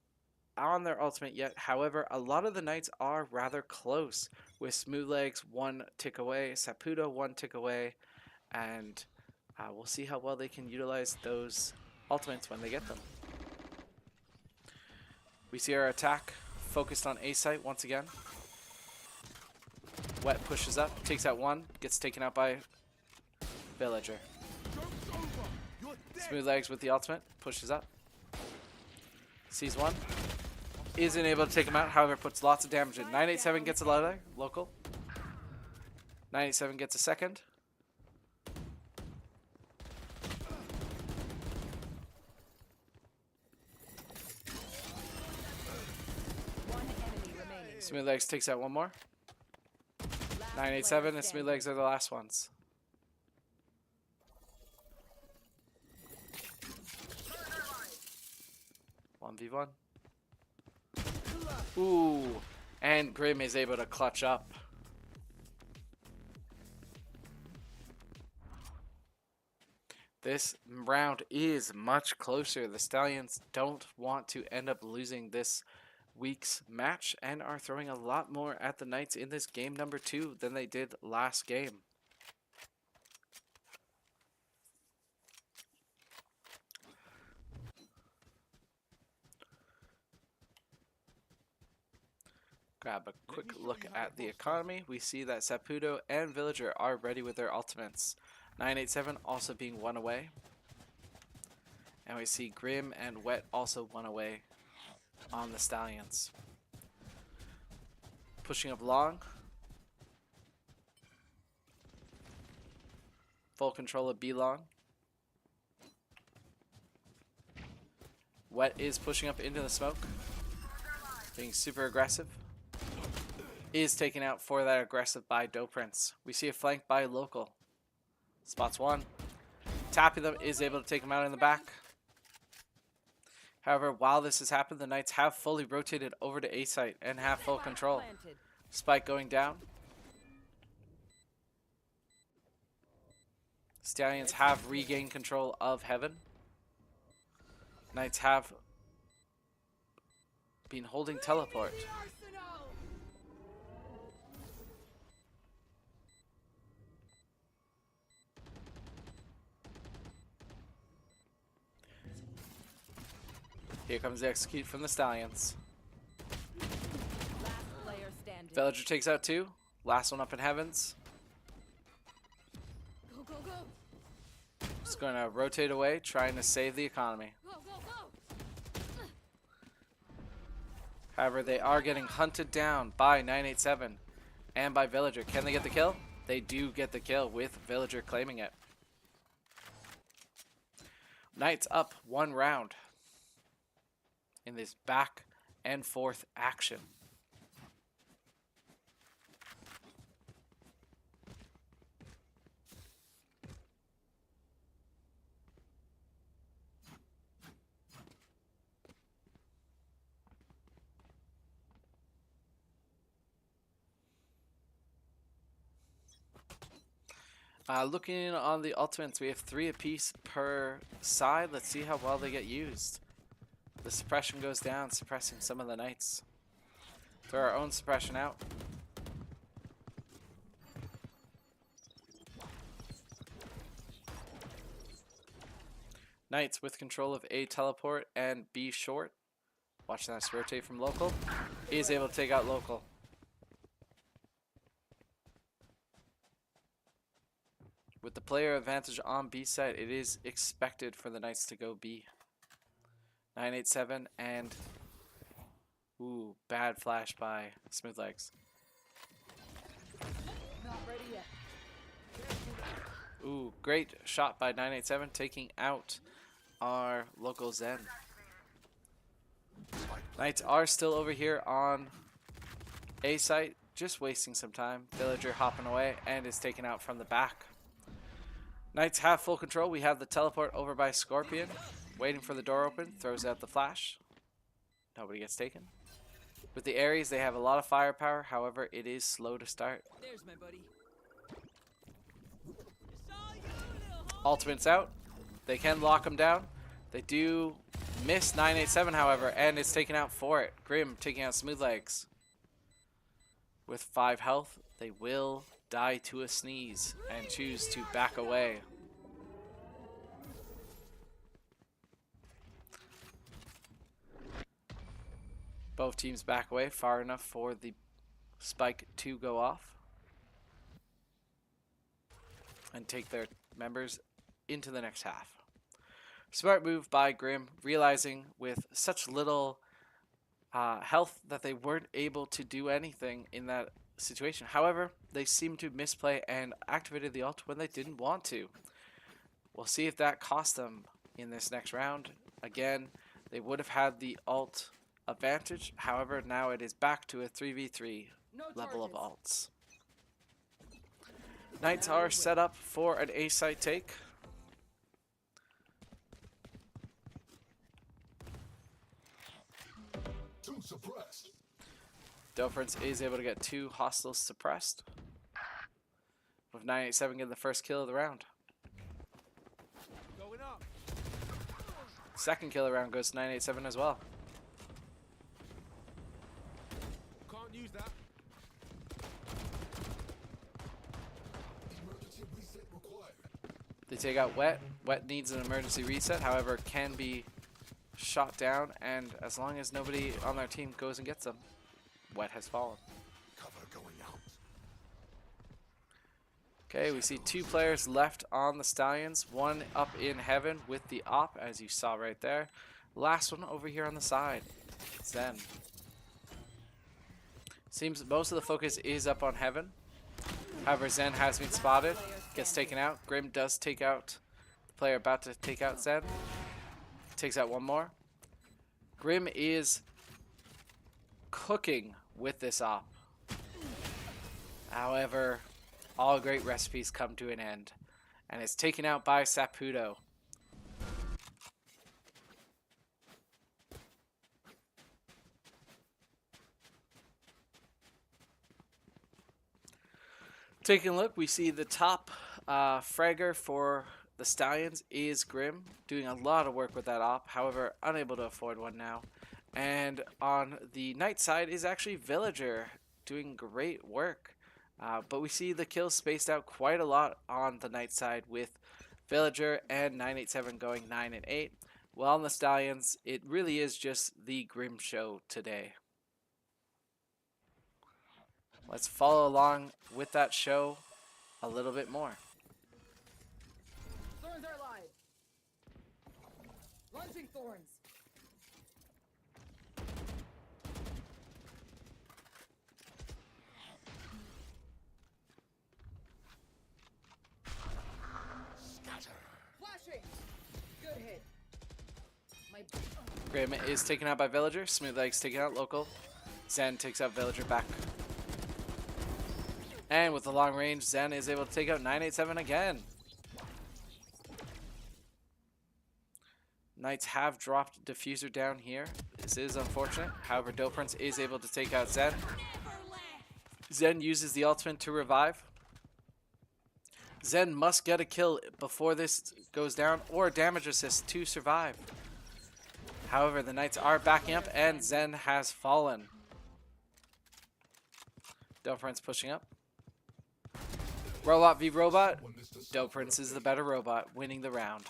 on their ultimate yet. However, a lot of the Knights are rather close, with Smooth Legs 1 tick away, Saputo 1 tick away, and we'll see how well they can utilize those ultimates when they get them. We see our attack focused on A site once again. Wet pushes up, takes out one, gets taken out by Villager. Smooth Legs with the ultimate, pushes up. Sees one. Isn't able to take him out, however puts lots of damage in. 987 gets a leather, local. 987 gets a second. One enemy remaining. Smooth Legs takes out one more. 987 and Smooth Legs are the last ones. One v one. Ooh, and Grim is able to clutch up. This round is much closer. The Stallions don't want to end up losing this week's match and are throwing a lot more at the Knights in this game number 2 than they did last game. Grab a quick look at the economy. We see that Saputo and Villager are ready with their ultimates. 987 also being one away. And we see Grim and Wet also one away on the Stallions. Pushing up long. Full control of B long. Wet is pushing up into the smoke. Being super aggressive. Is taken out for that aggressive by Doe Prince. We see a flank by Local. Spots one. Tapping them, is able to take him out in the back. However, while this has happened, the Knights have fully rotated over to A site and have full control. Spike going down. Stallions have regained control of Heaven. Knights have been holding teleport. Here comes the execute from the Stallions. Last player standing. Villager takes out two. Last one up in Heavens. Go, go, go. Just going to rotate away, trying to save the economy. Go, go, go. However, they are getting hunted down by 987 and by Villager. Can they get the kill? They do get the kill with Villager claiming it. Knights up one round in this back and forth action. Looking on the ultimates, we have 3 apiece per side. Let's see how well they get used. The suppression goes down, suppressing some of the Knights. Throw our own suppression out. Knights with control of A teleport and B short. Watch that rotate from local. Is able to take out local. With the player advantage on B side, it is expected for the Knights to go B. 987 and ooh, bad flash by Smooth Legs. Not ready yet. Ooh, great shot by 987, taking out our local Zen. Knights are still over here on A site, just wasting some time. Villager hopping away and is taken out from the back. Knights have full control. We have the teleport over by Scorpion, waiting for the door open, throws out the flash. Nobody gets taken. With the Ares, they have a lot of firepower, however, it is slow to start. There's my buddy. Ultimate's out. They can lock him down. They do miss 987, however, and it's taken out for it. Grim taking out Smooth Legs. With 5 health, they will die to a sneeze and choose to back away. Both teams back away far enough for the spike to go off and take their members into the next half. Smart move by Grim, realizing with such little health that they weren't able to do anything in that situation. However, they seemed to misplay and activated the ult when they didn't want to. We'll see if that cost them in this next round. Again, they would have had the ult advantage. However, now it is back to a 3v3 level of ults. Knights are set up for an A site take. Difference is able to get 2 hostiles suppressed, with 987 getting the first kill of the round. Going up. Second kill of the round goes to 987 as well. Can't use that. They take out Wet. Wet needs an emergency reset, however, can be shot down, and as long as nobody on their team goes and gets them, Wet has fallen. Cover going out. Okay, we see 2 players left on the Stallions. One up in heaven with the op, as you saw right there. Last one over here on the side, Zen. Seems most of the focus is up on heaven. However, Zen has been spotted, gets taken out. Grim does take out the player about to take out Zen. Takes out one more. Grim is cooking with this op. However, all great recipes come to an end, and it's taken out by Saputo. Taking a look, we see the top fragger for the Stallions is Grim, doing a lot of work with that op, however, unable to afford one now. And on the Knight side is actually Villager, doing great work. But we see the kills spaced out quite a lot on the Knight side, with Villager and 987 going 9 and 8. While on the Stallions, it really is just the Grim show today. Let's follow along with that show a little bit more. Thorns are alive. Launching thorns. Flashing. Good hit. My Grim is taken out by Villager. Smooth Legs taken out local. Zen takes out Villager back. And with the long range, Zen is able to take out 987 again. Knights have dropped Diffuser down here. This is unfortunate. However, Doprince is able to take out Zen. Zen uses the ultimate to revive. Zen must get a kill before this goes down, or damage assist to survive. However, the Knights are backing up, and Zen has fallen. Doprince pushing up. Robot v Robot. Doprince is the better robot, winning the round.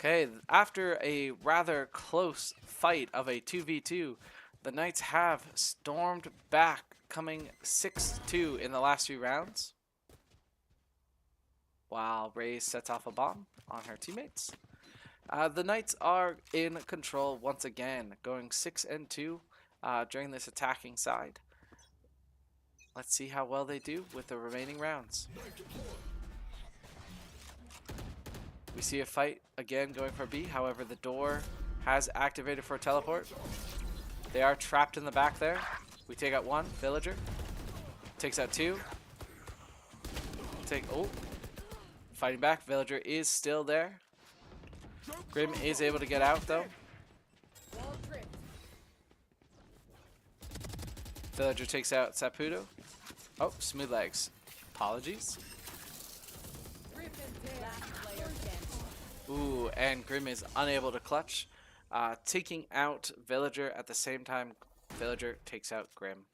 Okay, after a rather close fight of a 2v2, the Knights have stormed back, coming 6-2 in the last few rounds, while Ray sets off a bomb on her teammates. The Knights are in control once again, going 6-2 during this attacking side. Let's see how well they do with the remaining rounds. We see a fight again going for B. However, the door has activated for a teleport. They are trapped in the back there. We take out one, Villager. Takes out two. Fighting back. Villager is still there. Grim is able to get out though. Wall tripped. Villager takes out Saputo. Oh, Smooth Legs. Apologies. Rip and tear. Player standing. Ooh, and Grim is unable to clutch. Taking out Villager at the same time, Villager takes out Grim.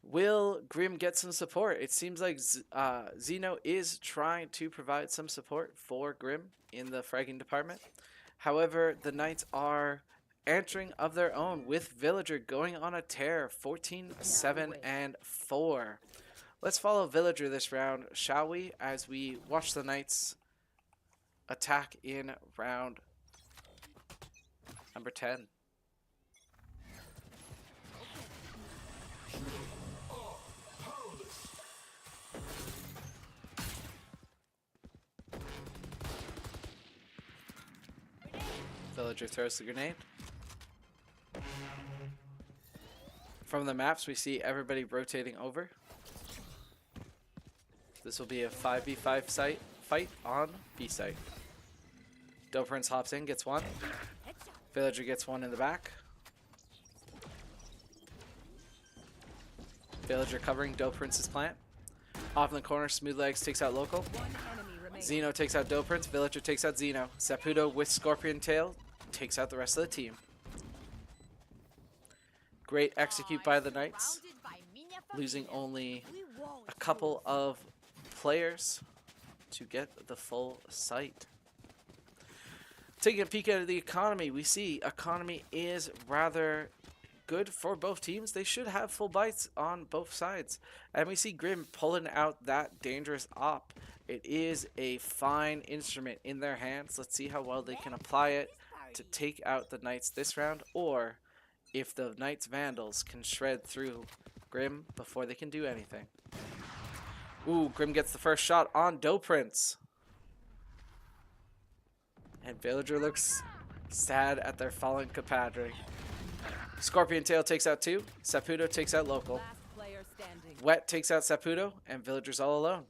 Will Grim get some support? It seems like Zeno is trying to provide some support for Grim in the fragging department. However, the Knights are answering of their own with Villager going on a tear, 14-7-4. Let's follow Villager this round, shall we, as we watch the Knights attack in round number 10. Villager throws the grenade. From the maps, we see everybody rotating over. This will be a 5v5 fight on B site. Prince hops in, gets one. Villager gets one in the back. Villager covering Prince's plant. Off in the corner, Smooth Legs takes out Local. One enemy remaining. Zeno takes out Prince. Villager takes out Zeno. Saputo with Scorpion Tail takes out the rest of the team. Great execute by the Knights, losing only a couple of players to get the full site. Taking a peek at the economy, we see economy is rather good for both teams. They should have full bites on both sides. And we see Grim pulling out that dangerous op. It is a fine instrument in their hands. Let's see how well they can apply it to take out the Knights this round, or if the Knights Vandals can shred through Grim before they can do anything. Ooh, Grim gets the first shot on Prince. And Villager looks sad at their fallen compadre. Scorpion Tail takes out two. Saputo takes out Local. Last player standing. Wet takes out Saputo, and Villager's all alone.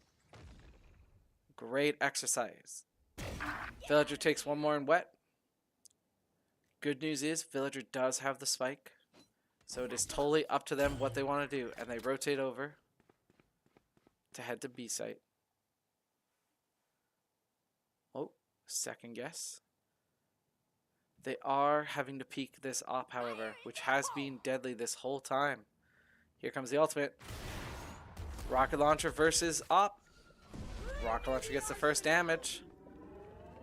Great exercise. Villager takes one more in Wet. Good news is Villager does have the spike, so it is totally up to them what they want to do, and they rotate over to head to B site. Oh, second guess. They are having to peek this op, however, which has been deadly this whole time. Here comes the ultimate. Rocket launcher versus op. Rocket launcher gets the first damage,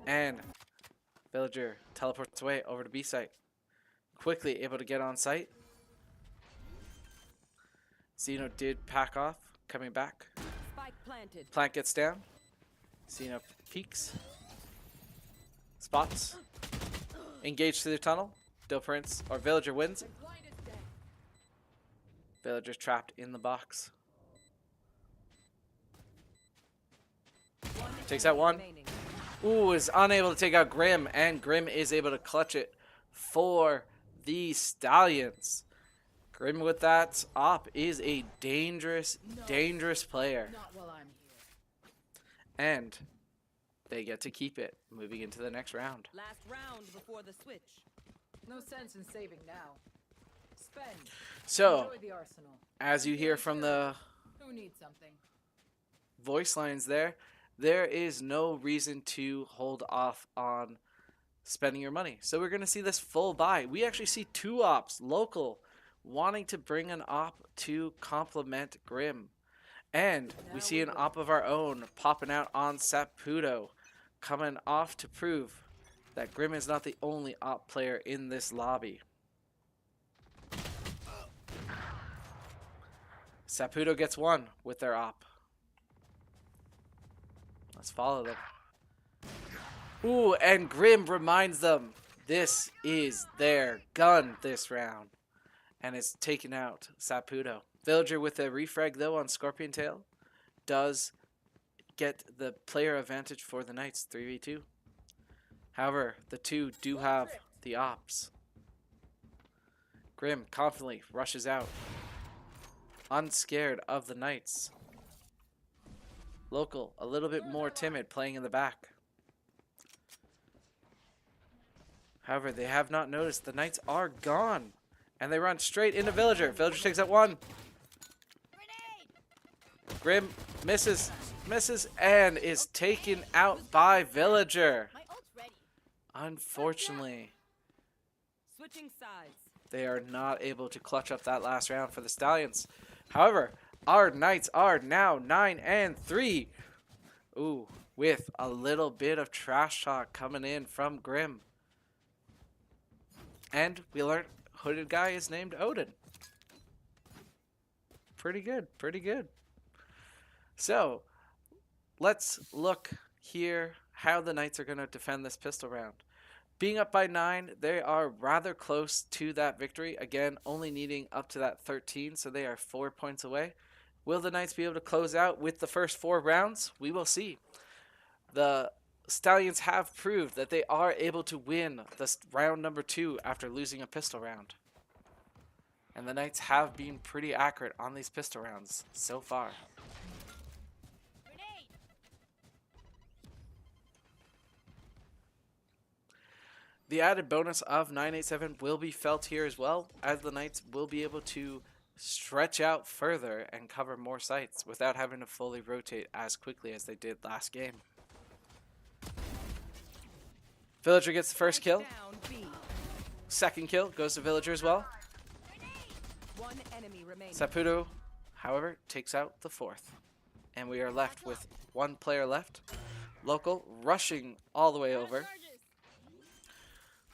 and Villager teleports away over to B site. Quickly able to get on site. Zeno did pack off, coming back. Spike planted. Plant gets down. Zeno peeks. Spots. Engage through the tunnel. Prince or Villager wins. Blind is dead. Villager's trapped in the box. Takes out one. Remaining. Ooh, is unable to take out Grim, and Grim is able to clutch it for the Stallions. Grim with that op is a dangerous, dangerous player. Not while I'm here. And they get to keep it, moving into the next round. Last round before the switch. No sense in saving now. Spend. So, Enjoy the arsenal. as you hear from the Who needs something? voice lines there is no reason to hold off on spending your money. So we're going to see this full buy. We actually see two ops, Local, wanting to bring an op to complement Grim. And we see an op of our own popping out on Saputo, coming off to prove that Grim is not the only op player in this lobby. Saputo gets one with their op. Let's follow them. Ooh, and Grim reminds them this is their gun this round. And is taking out Saputo. Villager with a refrag though on Scorpion Tail does get the player advantage for the Knights 3v2. However, the two do have the ops. Grim confidently rushes out, unscared of the Knights. Local, a little bit more timid, playing in the back. However, they have not noticed the Knights are gone. And they run straight into Villager. Villager takes out one. Grim misses, and is taken out by Villager. My ult's ready. Unfortunately, Switching sides. they are not able to clutch up that last round for the Stallions. However, our Knights are now 9-3. Ooh, with a little bit of trash talk coming in from Grim. And we learned hooded guy is named Odin. Pretty good, pretty good. So, let's look here how the Knights are going to defend this pistol round. Being up by 9, they are rather close to that victory. Again, only needing up to that 13, so they are 4 points away. Will the Knights be able to close out with the first 4 rounds? We will see. The Stallions have proved that they are able to win this round number 2 after losing a pistol round. And the Knights have been pretty accurate on these pistol rounds so far. Grenade. The added bonus of 987 will be felt here as well, as the Knights will be able to stretch out further and cover more sites without having to fully rotate as quickly as they did last game. Villager gets the first kill. Down B. Second kill goes to Villager as well. One enemy remaining. Saputo, however, takes out the 4th. And we are left with 1 player left. Local rushing all the way over. Charges.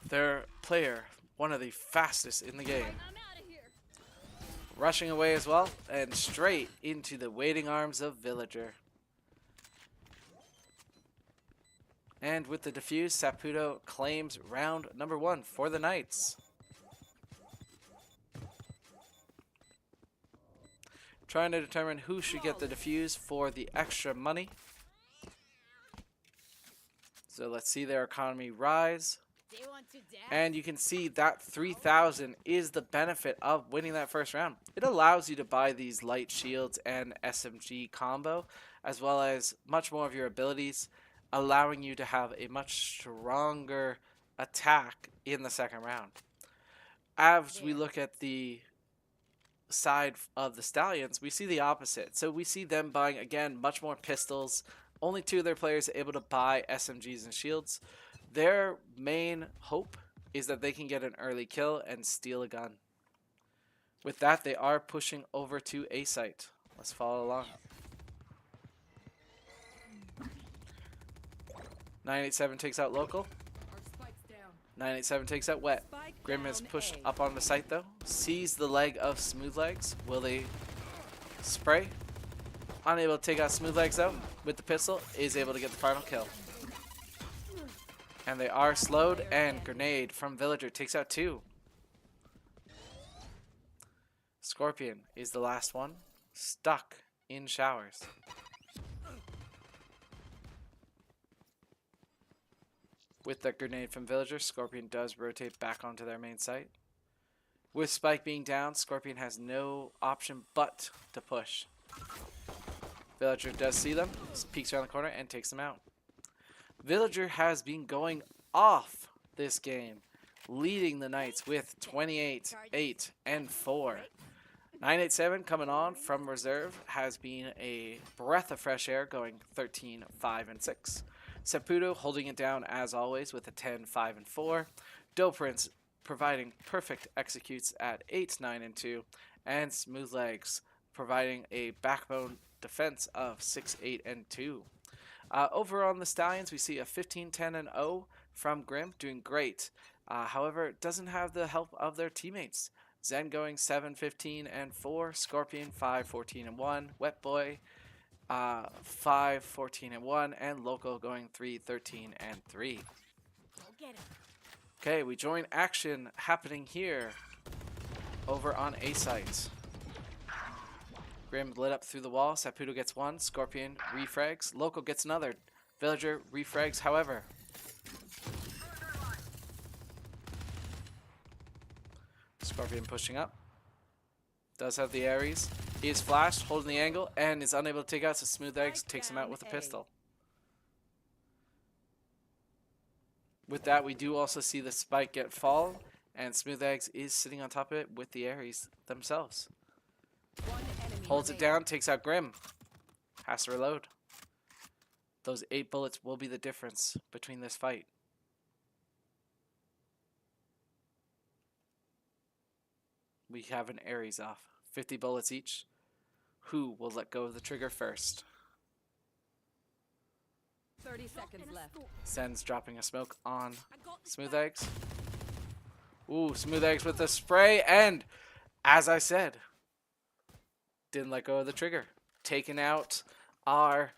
Their player, one of the fastest in the game, I'm out of here. rushing away as well and straight into the waiting arms of Villager. And with the defuse, Saputo claims round number 1 for the Knights. Trying to determine who should get the defuse for the extra money. So let's see their economy rise. They want to dance. And you can see that 3,000 is the benefit of winning that first round. It allows you to buy these light shields and SMG combo, as well as much more of your abilities, allowing you to have a much stronger attack in the second round. As we look at the side of the Stallions, we see the opposite. So we see them buying, again, much more pistols. Only 2 of their players are able to buy SMGs and shields. Their main hope is that they can get an early kill and steal a gun. With that, they are pushing over to A site. Let's follow along. 987 takes out Local. Our spike's down. 987 takes out Wet. Spike Grim has down pushed A. up on the site though. Sees the leg of Smooth Legs. Will they spray? Unable to take out Smooth Legs though. With the pistol, is able to get the final kill. And they are slowed, and Grenade from Villager takes out 2. Scorpion is the last one. Stuck in showers. With that grenade from Villager, Scorpion does rotate back onto their main site. With Spike being down, Scorpion has no option but to push. Villager does see them, peeks around the corner, and takes them out. Villager has been going off this game, leading the Knights with 28, 8, and 4. 987 coming on from reserve has been a breath of fresh air, going 13, 5, and 6. Saputo holding it down as always with a 10, 5, and 4. Prince providing perfect executes at 8, 9, and 2. And Smooth Legs providing a backbone defense of 6, 8, and 2. Over on the Stallions, we see a 15-10-0 from Grim, doing great. However, it doesn't have the help of their teammates. Zen going 7-15-4, Scorpion 5-14-1, Wet Boy 5-14-1, and Local going 3-13-3. Go get him. Okay, we join action happening here over on A site. Grim lit up through the wall. Saputo gets one. Scorpion refrags. Local gets another. Villager refrags, however. Scorpion pushing up. Does have the Ares. He is flashed, holding the angle, and is unable to take out, so Smooth Eggs takes him out with a pistol. With that, we do also see the spike get fall, and Smooth Eggs is sitting on top of it with the Ares themselves. Holds it down, takes out Grim. Has to reload. Those 8 bullets will be the difference between this fight. We have an Ares off. 50 bullets each. Who will let go of the trigger first? 30 seconds left. Sen's dropping a smoke on Smooth Eggs. Ooh, Smooth Eggs with the spray, and as I said, didn't let go of the trigger. Taking out our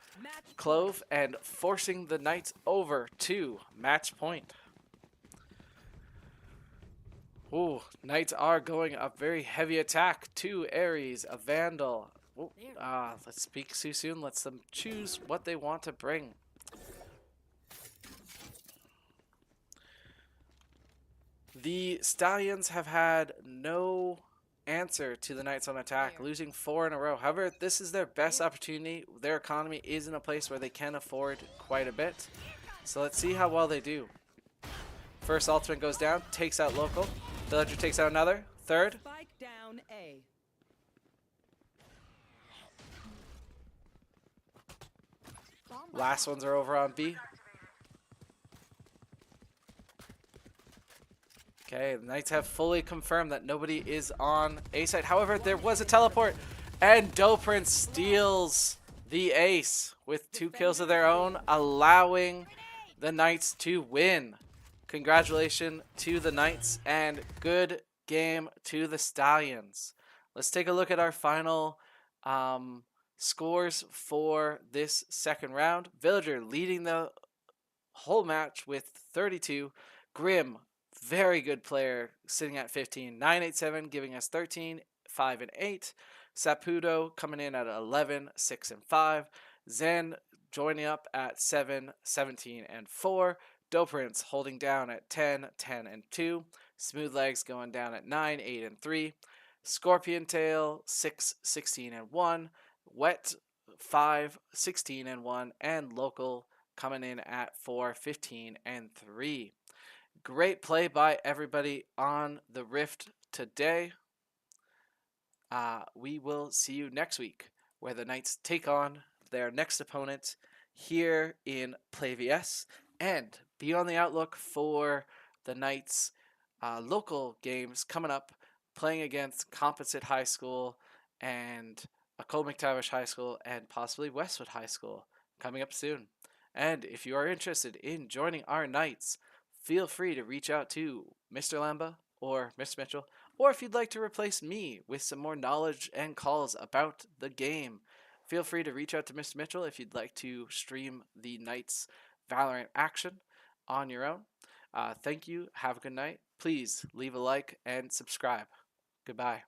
Clove and forcing the Knights over to match point. Ooh, Knights are going a very heavy attack. 2 Ares, a Vandal. Ooh, let's speak too soon. Let's them choose what they want to bring. The Stallions have had no answer to the Knights on attack, losing 4 in a row. However, this is their best opportunity. Their economy is in a place where they can afford quite a bit. So let's see how well they do. First ultimate goes down, takes out Local. Villager takes out another. Third. Spike down A. Last ones are over on B. Okay, the Knights have fully confirmed that nobody is on A side. However, there was a teleport, and Doprince steals the ace with 2 kills of their own, allowing the Knights to win. Congratulations to the Knights, and good game to the Stallions. Let's take a look at our final scores for this second round. Villager leading the whole match with 32. Grim, very good player, sitting at 15. 987, giving us 13, 5 and 8. Saputo coming in at 11, 6 and 5. Zen joining up at 7, 17 and 4. Doprince holding down at 10, 10 and 2. Smooth Legs going down at 9, 8 and 3. Scorpion Tail 6, 16 and 1. Wet 5, 16 and 1. And Local coming in at 4, 15 and 3. Great play by everybody on the Rift today. We will see you next week, where the Knights take on their next opponent here in PlayVS. And be on the outlook for the Knights' local games coming up, playing against Composite High School and Cole McTavish High School and possibly Westwood High School coming up soon. And if you are interested in joining our Knights, feel free to reach out to Mr. Lamba or Mr. Mitchell, or if you'd like to replace me with some more knowledge and calls about the game, feel free to reach out to Mr. Mitchell if you'd like to stream the Knights Valorant action on your own. Thank you. Have a good night. Please leave a like and subscribe. Goodbye.